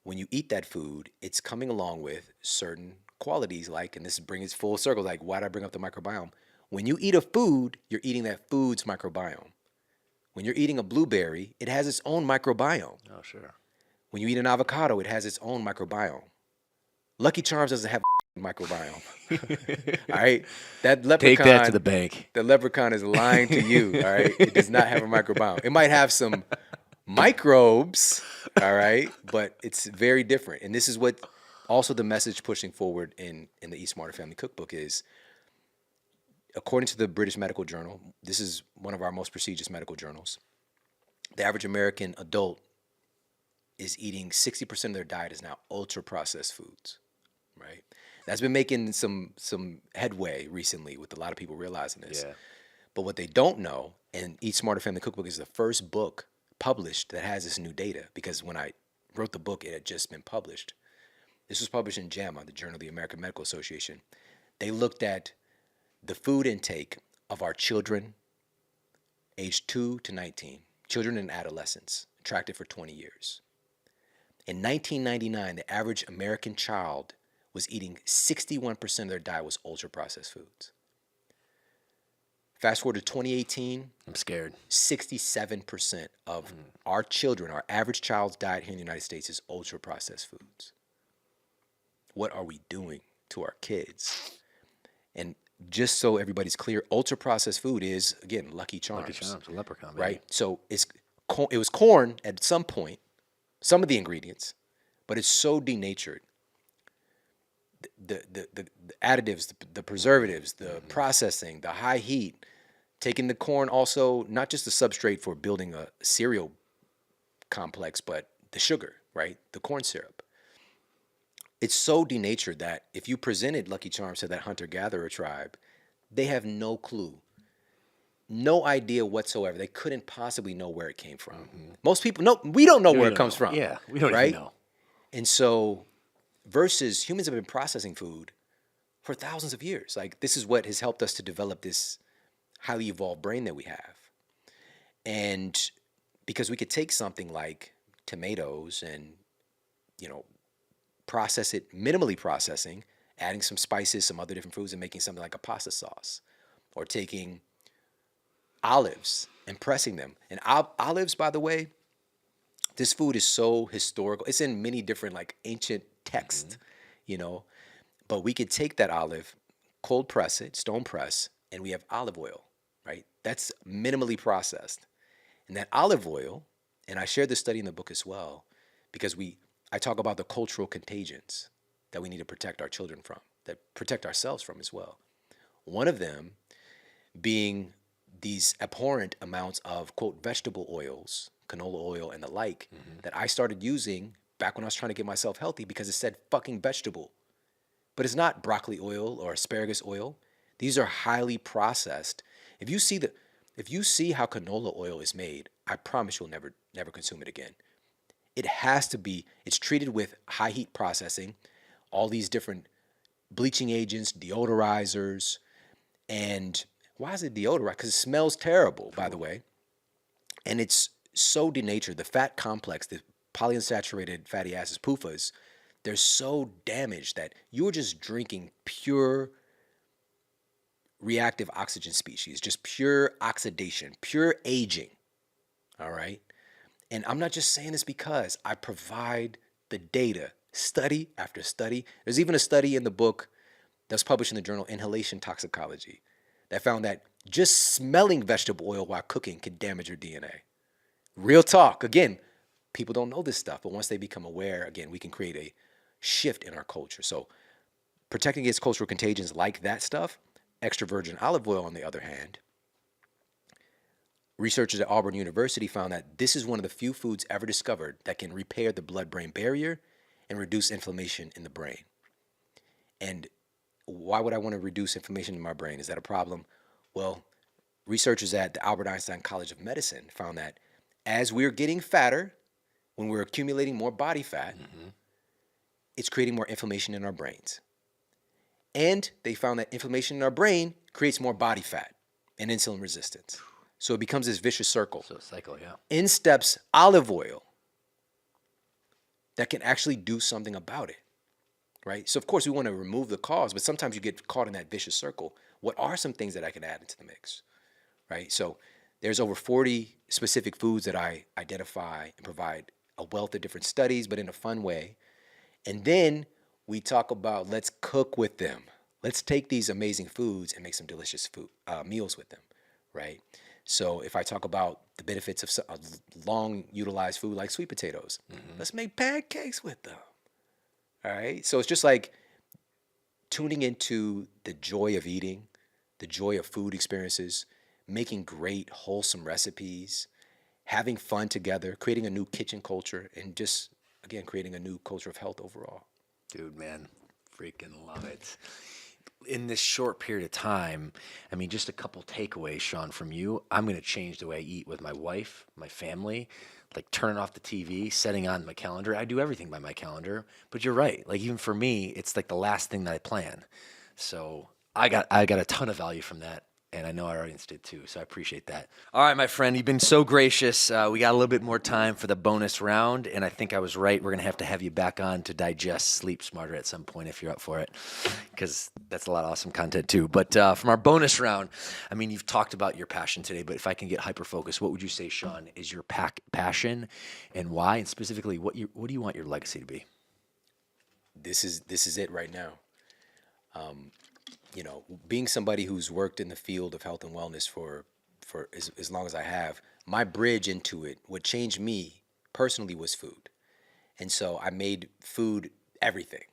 When you eat that food, it's coming along with certain qualities like, and this brings it full circle, like why did I bring up the microbiome? When you eat a food, you're eating that food's microbiome. When you're eating a blueberry, it has its own microbiome. Oh, sure. When you eat an avocado, it has its own microbiome. Lucky Charms doesn't have a microbiome. All right? That leprechaun, Take that to the bank. The leprechaun is lying to you. All right? It does not have a microbiome. It might have some microbes, all right? But it's very different. And this is what also the message pushing forward in the Eat Smarter Family Cookbook is, according to the British Medical Journal, this is one of our most prestigious medical journals, the average American adult is eating 60% of their diet is now ultra-processed foods, right? That's been making some headway recently with a lot of people realizing this. Yeah. But what they don't know, and Eat Smarter Family Cookbook is the first book published that has this new data, because when I wrote the book, it had just been published. This was published in JAMA, the Journal of the American Medical Association. They looked at the food intake of our children aged 2 to 19, children and adolescents, tracked it for 20 years. In 1999, the average American child was eating 61% of their diet was ultra-processed foods. Fast forward to 2018, I'm scared. 67% of our children, our average child's diet here in the United States is ultra-processed foods. What are we doing to our kids? And just so everybody's clear, ultra-processed food is, again, Lucky Charms. Lucky Charms, a leprechaun, baby. Right? So it was corn at some point, some of the ingredients, but it's so denatured. The additives, the preservatives, the processing, the high heat, taking the corn also, not just the substrate for building a cereal complex, but the sugar, right? The corn syrup. It's so denatured that if you presented Lucky Charms to that hunter-gatherer tribe, they have no clue, no idea whatsoever. They couldn't possibly know where it came from. Most people, no, we don't know where it comes from. Yeah, we don't right? even know. And so, versus humans have been processing food for thousands of years. Like, this is what has helped us to develop this highly evolved brain that we have. And because we could take something like tomatoes and, process it, minimally processing, adding some spices, some other different foods, and making something like a pasta sauce. Or taking olives and pressing them. And olives, by the way, this food is so historical. It's in many different like ancient texts, but we could take that olive, cold press it, stone press, and we have olive oil, right? That's minimally processed. And that olive oil, and I shared this study in the book as well, because I talk about the cultural contagions that we need to protect our children from, that protect ourselves from as well. One of them being these abhorrent amounts of, quote, vegetable oils, canola oil and the like, that I started using back when I was trying to get myself healthy because it said fucking vegetable. But it's not broccoli oil or asparagus oil. These are highly processed. If you see how canola oil is made, I promise you'll never consume it again. It has to be, it's treated with high heat processing, all these different bleaching agents, deodorizers, and why is it deodorized? Because it smells terrible, by the way. And it's so denatured. The fat complex, the polyunsaturated fatty acids, PUFAs, they're so damaged that you're just drinking pure reactive oxygen species, just pure oxidation, pure aging. All right? And I'm not just saying this because I provide the data, study after study. There's even a study in the book that's published in the journal Inhalation Toxicology that found that just smelling vegetable oil while cooking can damage your DNA. Real talk. Again, people don't know this stuff, but once they become aware, again, we can create a shift in our culture. So protecting against cultural contagions like that stuff, extra virgin olive oil, on the other hand, researchers at Auburn University found that this is one of the few foods ever discovered that can repair the blood-brain barrier and reduce inflammation in the brain. And why would I want to reduce inflammation in my brain? Is that a problem? Well, researchers at the Albert Einstein College of Medicine found that as we're getting fatter, when we're accumulating more body fat, it's creating more inflammation in our brains. And they found that inflammation in our brain creates more body fat and insulin resistance. So it becomes this vicious circle. So cycle, yeah. In steps olive oil that can actually do something about it, right? So of course we want to remove the cause, but sometimes you get caught in that vicious circle. What are some things that I can add into the mix, right? So there's over 40 specific foods that I identify and provide a wealth of different studies, but in a fun way. And then we talk about, let's cook with them. Let's take these amazing foods and make some delicious meals with them, right? So if I talk about the benefits of a long utilized food like sweet potatoes, let's make pancakes with them, all right? So it's just like tuning into the joy of eating, the joy of food experiences, making great, wholesome recipes, having fun together, creating a new kitchen culture, and just, again, creating a new culture of health overall. Dude, man, freaking love it. In this short period of time, I mean, just a couple takeaways, Shawn, from you. I'm going to change the way I eat with my wife, my family, like turning off the TV, setting on my calendar. I do everything by my calendar, but you're right. Like even for me, it's like the last thing that I plan. So I got a ton of value from that. And I know our audience did too, so I appreciate that. All right, my friend, you've been so gracious. We got a little bit more time for the bonus round, and I think I was right. We're going to have you back on to digest Sleep Smarter at some point if you're up for it, because that's a lot of awesome content too. But from our bonus round, I mean, you've talked about your passion today, but if I can get hyper-focused, what would you say, Shawn, is your passion and why? And specifically, what do you want your legacy to be? This is it right now. You know, being somebody who's worked in the field of health and wellness for as long as I have, my bridge into it, what changed me personally was food. And so I made food everything,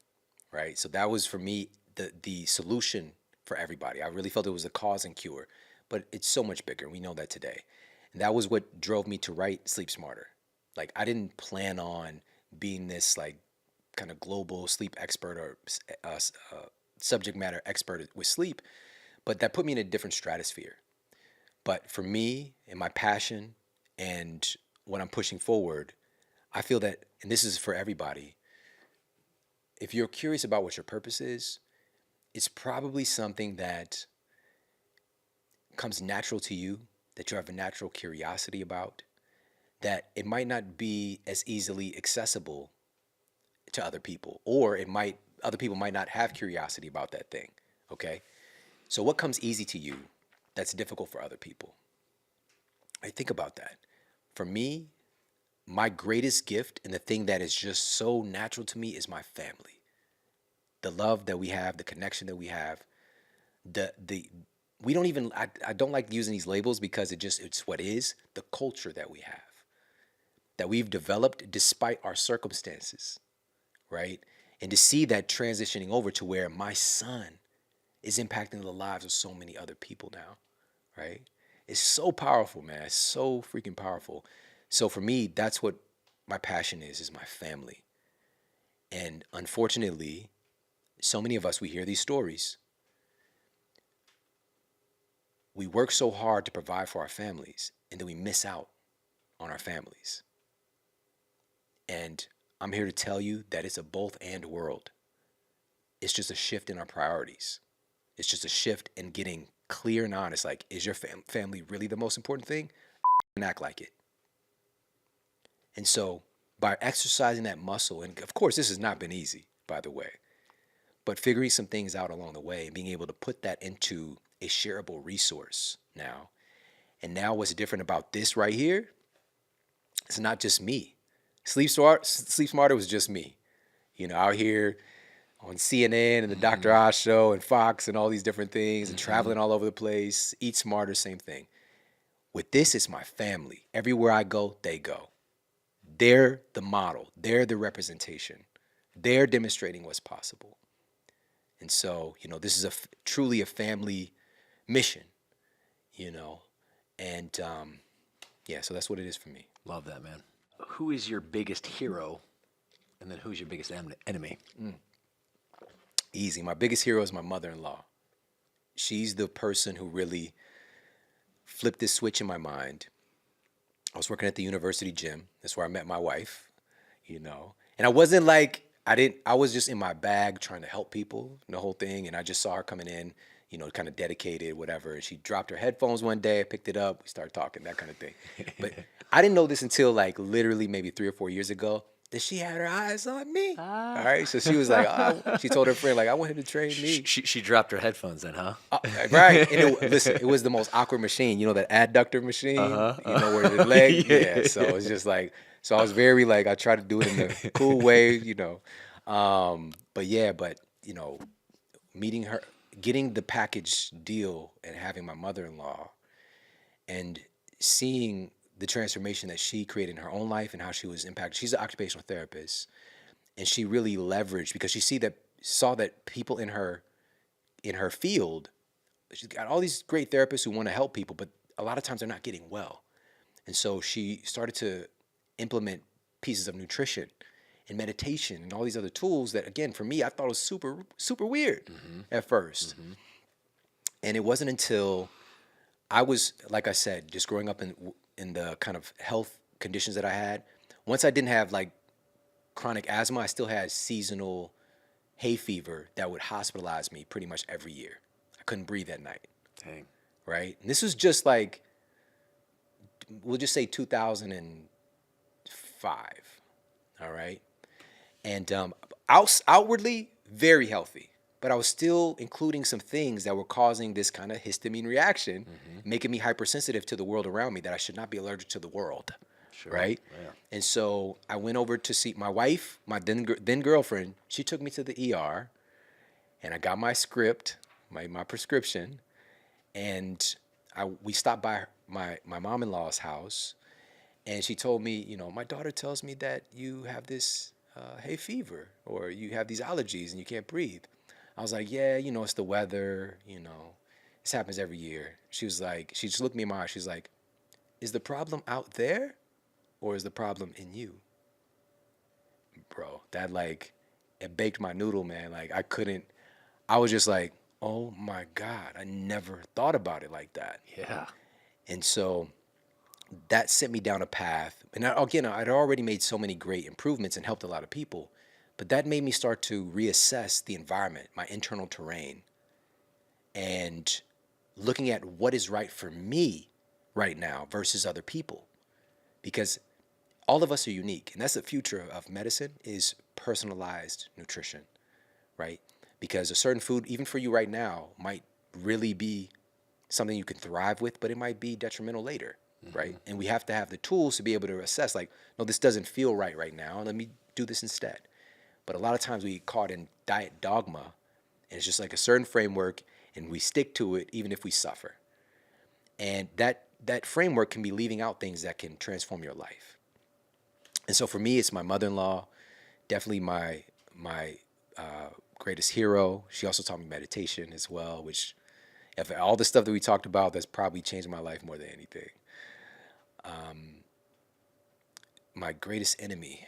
right? So that was for me the solution for everybody. I really felt it was a cause and cure, but it's so much bigger. We know that today. And that was what drove me to write Sleep Smarter. Like I didn't plan on being this like kind of global sleep expert or subject matter expert with sleep, but that put me in a different stratosphere. But for me and my passion and what I'm pushing forward, I feel that, and this is for everybody, if you're curious about what your purpose is, it's probably something that comes natural to you, that you have a natural curiosity about, that it might not be as easily accessible to other people, or other people might not have curiosity about that thing. Okay. So what comes easy to you that's difficult for other people? I think about that. For me, my greatest gift and the thing that is just so natural to me is my family. The love that we have, the connection that we have, we don't even, I don't like using these labels because it's what is, the culture that we have, that we've developed despite our circumstances, right? And to see that transitioning over to where my son is impacting the lives of so many other people now, right? It's so powerful, man. It's so freaking powerful. So for me, that's what my passion is my family. And unfortunately, so many of us, we hear these stories. We work so hard to provide for our families, and then we miss out on our families. And I'm here to tell you that it's a both and world. It's just a shift in our priorities. It's just a shift in getting clear and honest. Like, is your family really the most important thing? And act like it. And so by exercising that muscle, and of course, this has not been easy, by the way, but figuring some things out along the way and being able to put that into a shareable resource now. And now what's different about this right here? It's not just me. Sleep Smarter was just me, out here on CNN and the Dr. Oz show and Fox and all these different things and traveling all over the place. Eat Smarter, same thing. With this, it's my family. Everywhere I go, they go. They're the model. They're the representation. They're demonstrating what's possible. And so, this is truly a family mission, and so that's what it is for me. Love that, man. Who is your biggest hero, and then who's your biggest enemy? Easy. My biggest hero is my mother-in-law. She's the person who really flipped this switch in my mind. I was working at the university gym. That's where I met my wife, and I wasn't like, I was just in my bag trying to help people, the whole thing. And I just saw her coming in, kind of dedicated, whatever. And she dropped her headphones one day. I picked it up. We started talking, that kind of thing. But I didn't know this until like literally maybe 3 or 4 years ago that she had her eyes on me. All right. So she was like, she told her friend, like, I want him to train me. She dropped her headphones then, huh? Right. And listen, it was the most awkward machine, that adductor machine, where the leg. Yeah. So it's just like, so I was very like, I tried to do it in a cool way, but meeting her, getting the package deal and having my mother-in-law and seeing the transformation that she created in her own life and how she was impacted. She's an occupational therapist, and she really leveraged because she saw that people in her field, she's got all these great therapists who want to help people, but a lot of times they're not getting well. And so she started to implement pieces of nutrition and meditation and all these other tools that, again, for me, I thought was super, super weird at first. And it wasn't until I was, like I said, just growing up in the kind of health conditions that I had. Once I didn't have like chronic asthma, I still had seasonal hay fever that would hospitalize me pretty much every year. I couldn't breathe at night. Dang. right? And this was just like, we'll just say 2005, all right? And outwardly, very healthy. But I was still including some things that were causing this kind of histamine reaction, making me hypersensitive to the world around me, that I should not be allergic to the world, Sure. right? Yeah. And so I went over to see my wife, my then girlfriend. She took me to the ER, and I got my script, my prescription, and we stopped by my mom-in-law's house, and she told me, my daughter tells me that you have this hay fever, or you have these allergies and you can't breathe. I was like, yeah, it's the weather, this happens every year. She was like, she just looked me in my eyes. She's like, is the problem out there, or is the problem in you? Bro, that like, it baked my noodle, man. Like I was just like, oh my God, I never thought about it like that. Yeah. And so that sent me down a path. And again, I'd already made so many great improvements and helped a lot of people, but that made me start to reassess the environment, my internal terrain, and looking at what is right for me right now versus other people. Because all of us are unique, and that's the future of medicine, is personalized nutrition, right? Because a certain food, even for you right now, might really be something you can thrive with, but it might be detrimental later, right? And we have to have the tools to be able to assess, like, no, this doesn't feel right now. Let me do this instead. But a lot of times we get caught in diet dogma, and it's just like a certain framework, and we stick to it even if we suffer. And that framework can be leaving out things that can transform your life. And so for me, it's my mother-in-law, definitely my greatest hero. She also taught me meditation as well, which, if all the stuff that we talked about, that's probably changed my life more than anything. My greatest enemy.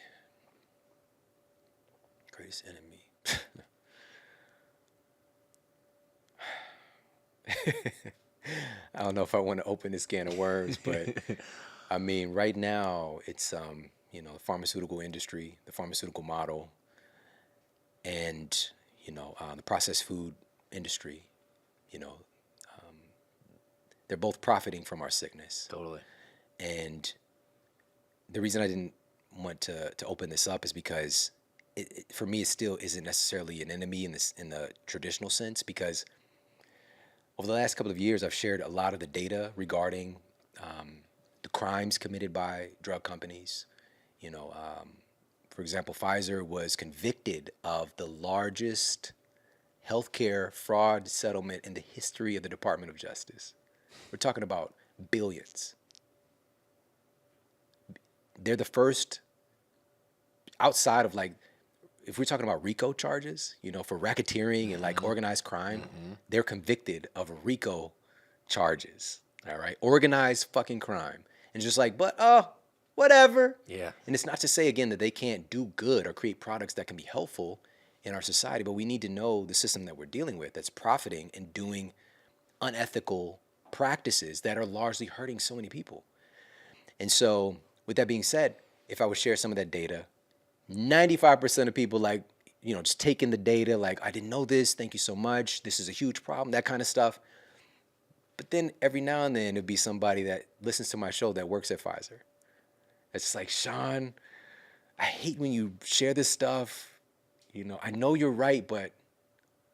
I don't know if I want to open this can of worms, but I mean, right now it's the pharmaceutical industry, the pharmaceutical model, and the processed food industry. They're both profiting from our sickness. Totally. And the reason I didn't want to open this up is because for me, it still isn't necessarily an enemy in the traditional sense, because over the last couple of years, I've shared a lot of the data regarding the crimes committed by drug companies. For example, Pfizer was convicted of the largest healthcare fraud settlement in the history of the Department of Justice. We're talking about billions. They're the first, outside of, like, if we're talking about RICO charges, for racketeering and like organized crime, they're convicted of RICO charges. All right, organized fucking crime, and just like, but whatever. Yeah. And it's not to say again that they can't do good or create products that can be helpful in our society, but we need to know the system that we're dealing with that's profiting and doing unethical practices that are largely hurting so many people. And so, with that being said, if I would share some of that data, 95% of people, like, just taking the data, like, I didn't know this, thank you so much, this is a huge problem, that kind of stuff. But then every now and then it'd be somebody that listens to my show that works at Pfizer. It's just like, Shawn, I hate when you share this stuff. I know you're right, but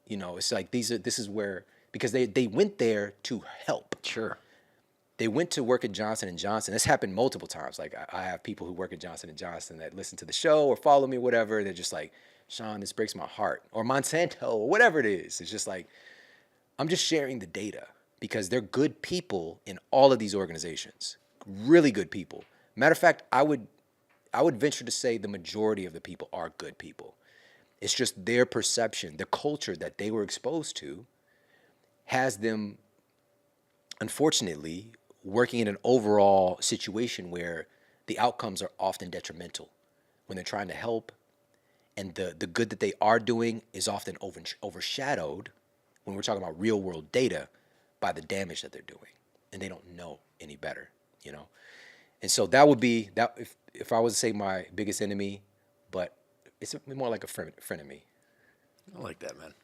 it's like this is where, because they went there to help. Sure. They went to work at Johnson & Johnson. This happened multiple times. Like, I have people who work at Johnson & Johnson that listen to the show or follow me or whatever. They're just like, Shawn, this breaks my heart. Or Monsanto or whatever it is. It's just like, I'm just sharing the data because they're good people in all of these organizations. Really good people. Matter of fact, I would venture to say the majority of the people are good people. It's just their perception, the culture that they were exposed to has them, unfortunately, working in an overall situation where the outcomes are often detrimental when they're trying to help, and the good that they are doing is often overshadowed when we're talking about real world data by the damage that they're doing, and they don't know any better, And so that would be that if I was to say my biggest enemy, but it's more like a frenemy. I like that, man.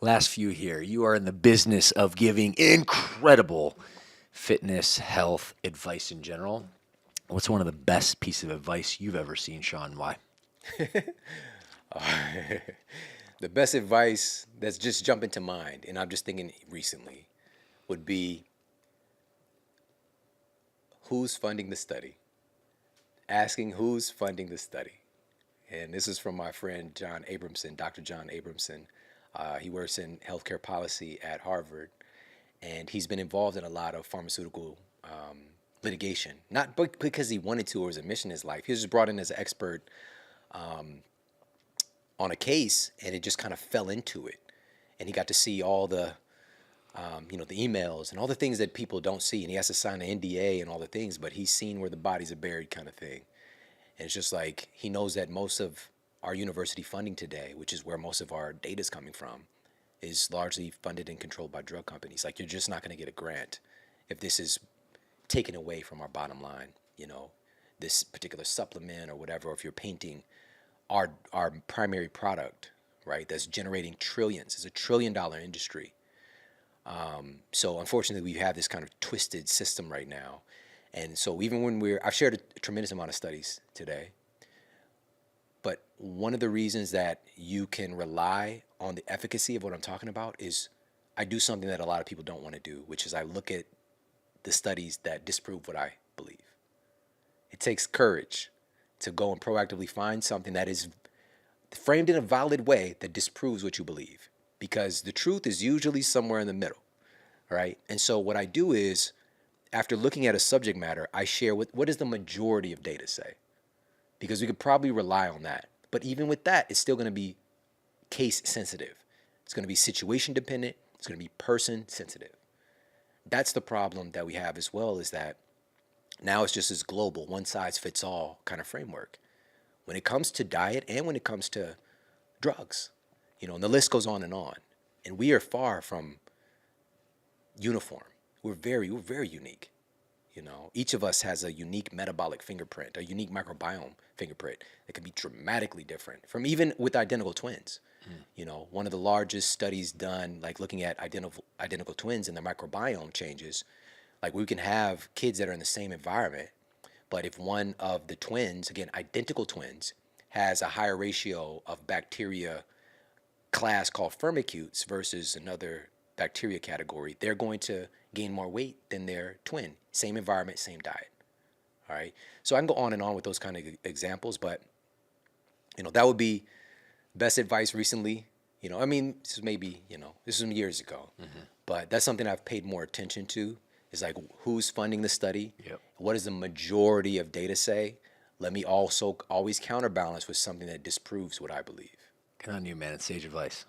Last few here. You are in the business of giving incredible fitness, health advice in general. What's one of the best piece of advice you've ever seen, Shawn? Why? The best advice that's just jumping to mind, and I'm just thinking recently, would be who's funding the study? Asking who's funding the study. And this is from my friend John Abramson, Dr. John Abramson. He works in healthcare policy at Harvard, and he's been involved in a lot of pharmaceutical litigation. Not because he wanted to or was a mission in his life. He was just brought in as an expert on a case, and it just kind of fell into it. And he got to see all the, the emails and all the things that people don't see. And he has to sign an NDA and all the things, but he's seen where the bodies are buried, kind of thing. And it's just like he knows that most of our university funding today, which is where most of our data is coming from, is largely funded and controlled by drug companies. Like, you're just not going to get a grant if this is taken away from our bottom line, this particular supplement or whatever, or if you're painting our primary product, right, that's generating trillions. It's $1 trillion industry. So unfortunately, we have this kind of twisted system right now. And so even when I've shared a tremendous amount of studies today, but one of the reasons that you can rely on the efficacy of what I'm talking about is I do something that a lot of people don't want to do, which is I look at the studies that disprove what I believe. It takes courage to go and proactively find something that is framed in a valid way that disproves what you believe, because the truth is usually somewhere in the middle, right? And so what I do is, after looking at a subject matter, I share what does the majority of data say, because we could probably rely on that. But even with that, it's still going to be case sensitive. It's going to be situation dependent. It's going to be person sensitive. That's the problem that we have as well, is that now it's just this global, one size fits all kind of framework when it comes to diet and when it comes to drugs, and the list goes on. And we are far from uniform. We're very unique. Each of us has a unique metabolic fingerprint, a unique microbiome fingerprint that can be dramatically different from even with identical twins. One of the largest studies done, like looking at identical twins and their microbiome changes, like we can have kids that are in the same environment, but if one of the twins, again, identical twins, has a higher ratio of bacteria class called firmicutes versus another bacteria category, they're going to gain more weight than their twin. Same environment, same diet. All right. So I can go on and on with those kind of examples, but that would be best advice recently. This is maybe, this is some years ago, but that's something I've paid more attention to, is like who's funding the study? Yep. What does the majority of data say? Let me also always counterbalance with something that disproves what I believe. Good on you, man. It's sage advice.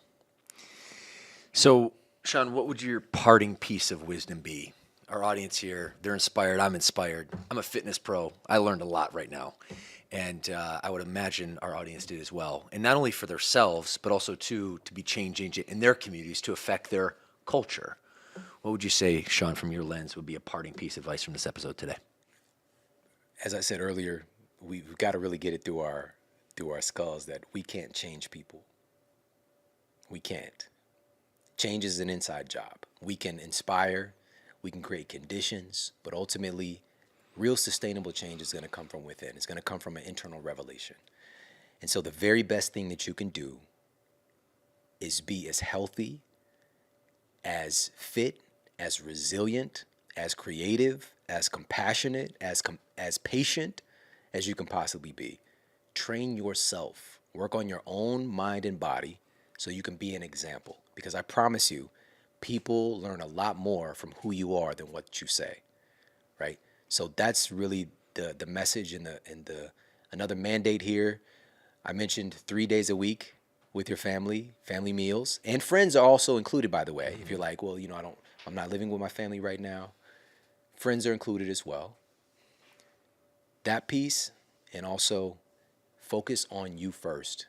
So, Shawn, what would your parting piece of wisdom be? Our audience here, they're inspired. I'm inspired. I'm a fitness pro. I learned a lot right now. And I would imagine our audience did as well. And not only for themselves, but also to be change agent in their communities to affect their culture. What would you say, Shawn, from your lens, would be a parting piece of advice from this episode today? As I said earlier, we've got to really get it through our skulls that we can't change people. We can't. Change is an inside job. We can inspire, we can create conditions, but ultimately, real sustainable change is going to come from within. It's going to come from an internal revelation. And so the very best thing that you can do is be as healthy, as fit, as resilient, as creative, as compassionate, as patient as you can possibly be. Train yourself. Work on your own mind and body so you can be an example. Because I promise you, people learn a lot more from who you are than what you say, right? So that's really the message and the another mandate here. I mentioned 3 days a week with your family meals, and friends are also included, by the way. If you're like, well, I'm not living with my family right now, friends are included as well. That piece, and also focus on you first.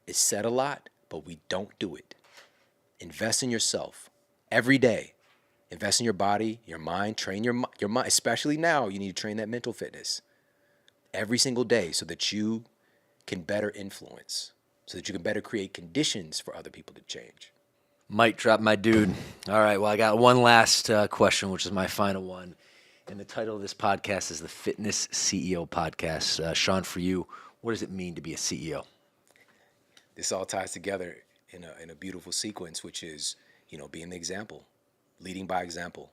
It's said a lot, but we don't do it. Invest in yourself every day. Invest in your body, your mind, train your mind, especially now. You need to train that mental fitness every single day so that you can better influence, so that you can better create conditions for other people to change. Mic drop, my dude. All right, well, I got one last question, which is my final one. And the title of this podcast is the Fitness CEO Podcast. Shawn, for you, what does it mean to be a CEO? This all ties together in a beautiful sequence, which is, being the example, leading by example,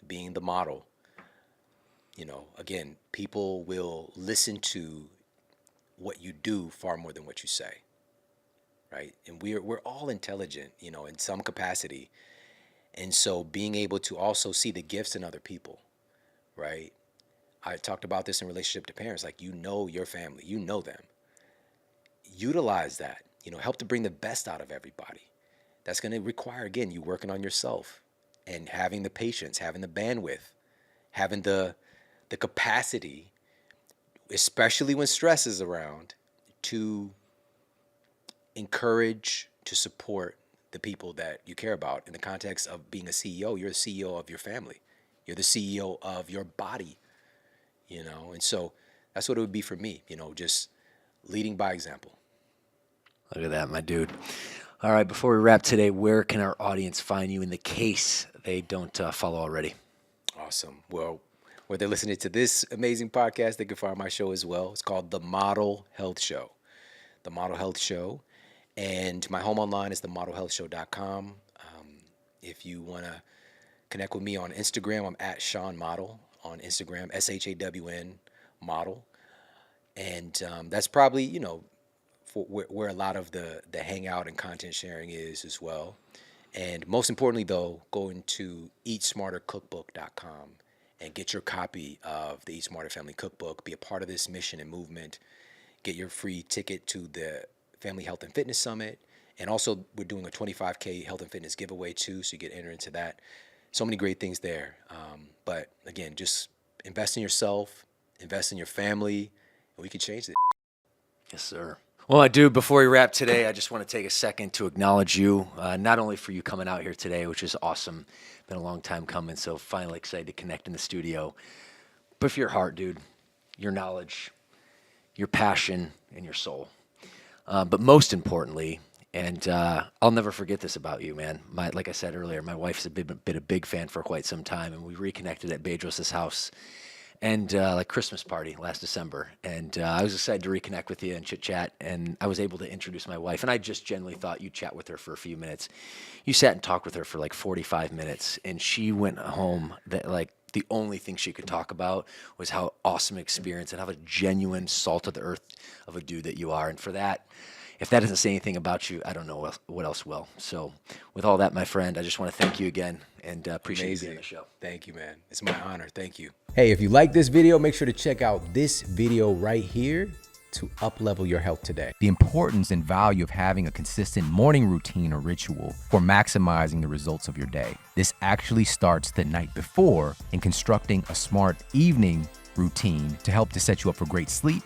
being the model. Again, people will listen to what you do far more than what you say, right? And we're all intelligent, in some capacity. And so being able to also see the gifts in other people, right? I talked about this in relationship to parents, like your family, them. Utilize that, help to bring the best out of everybody. That's going to require, again, you working on yourself and having the patience, having the bandwidth, having the capacity, especially when stress is around, to encourage, to support the people that you care about. In the context of being a CEO, you're the CEO of your family. You're the CEO of your body, and so that's what it would be for me, just leading by example. Look at that, my dude. All right, before we wrap today, where can our audience find you in the case they don't follow already? Awesome. Well, where they're listening to this amazing podcast, they can find my show as well. It's called The Model Health Show. The Model Health Show. And my home online is themodelhealthshow.com. If you want to connect with me on Instagram, I'm at Shawn Model on Instagram, SHAWN Model. And that's probably, for where a lot of the hangout and content sharing is as well. And most importantly, though, go into eatsmartercookbook.com and get your copy of the Eat Smarter Family Cookbook. Be a part of this mission and movement. Get your free ticket to the Family Health and Fitness Summit. And also, we're doing a 25K health and fitness giveaway too, so you get entered into that. So many great things there. But again, just invest in yourself, invest in your family, and we can change it. Yes, sir. Well, I do. Before we wrap today, I just want to take a second to acknowledge you, not only for you coming out here today, which is awesome. Been a long time coming, so finally excited to connect in the studio. But for your heart, dude, your knowledge, your passion, and your soul. But most importantly, and I'll never forget this about you, man. Like I said earlier, my wife's been a big fan for quite some time, and we reconnected at Bedros' house and like Christmas party last December. And I was excited to reconnect with you and chit chat. And I was able to introduce my wife. And I just genuinely thought you'd chat with her for a few minutes. You sat and talked with her for like 45 minutes. And she went home that like the only thing she could talk about was how awesome experience and how a genuine salt of the earth of a dude that you are. And for that, if that doesn't say anything about you, I don't know what else will. So with all that, my friend, I just want to thank you again and appreciate you being on the show. Thank you, man. It's my honor. Thank you. Hey, if you like this video, make sure to check out this video right here to up-level your health today. The importance and value of having a consistent morning routine or ritual for maximizing the results of your day. This actually starts the night before in constructing a smart evening routine to help to set you up for great sleep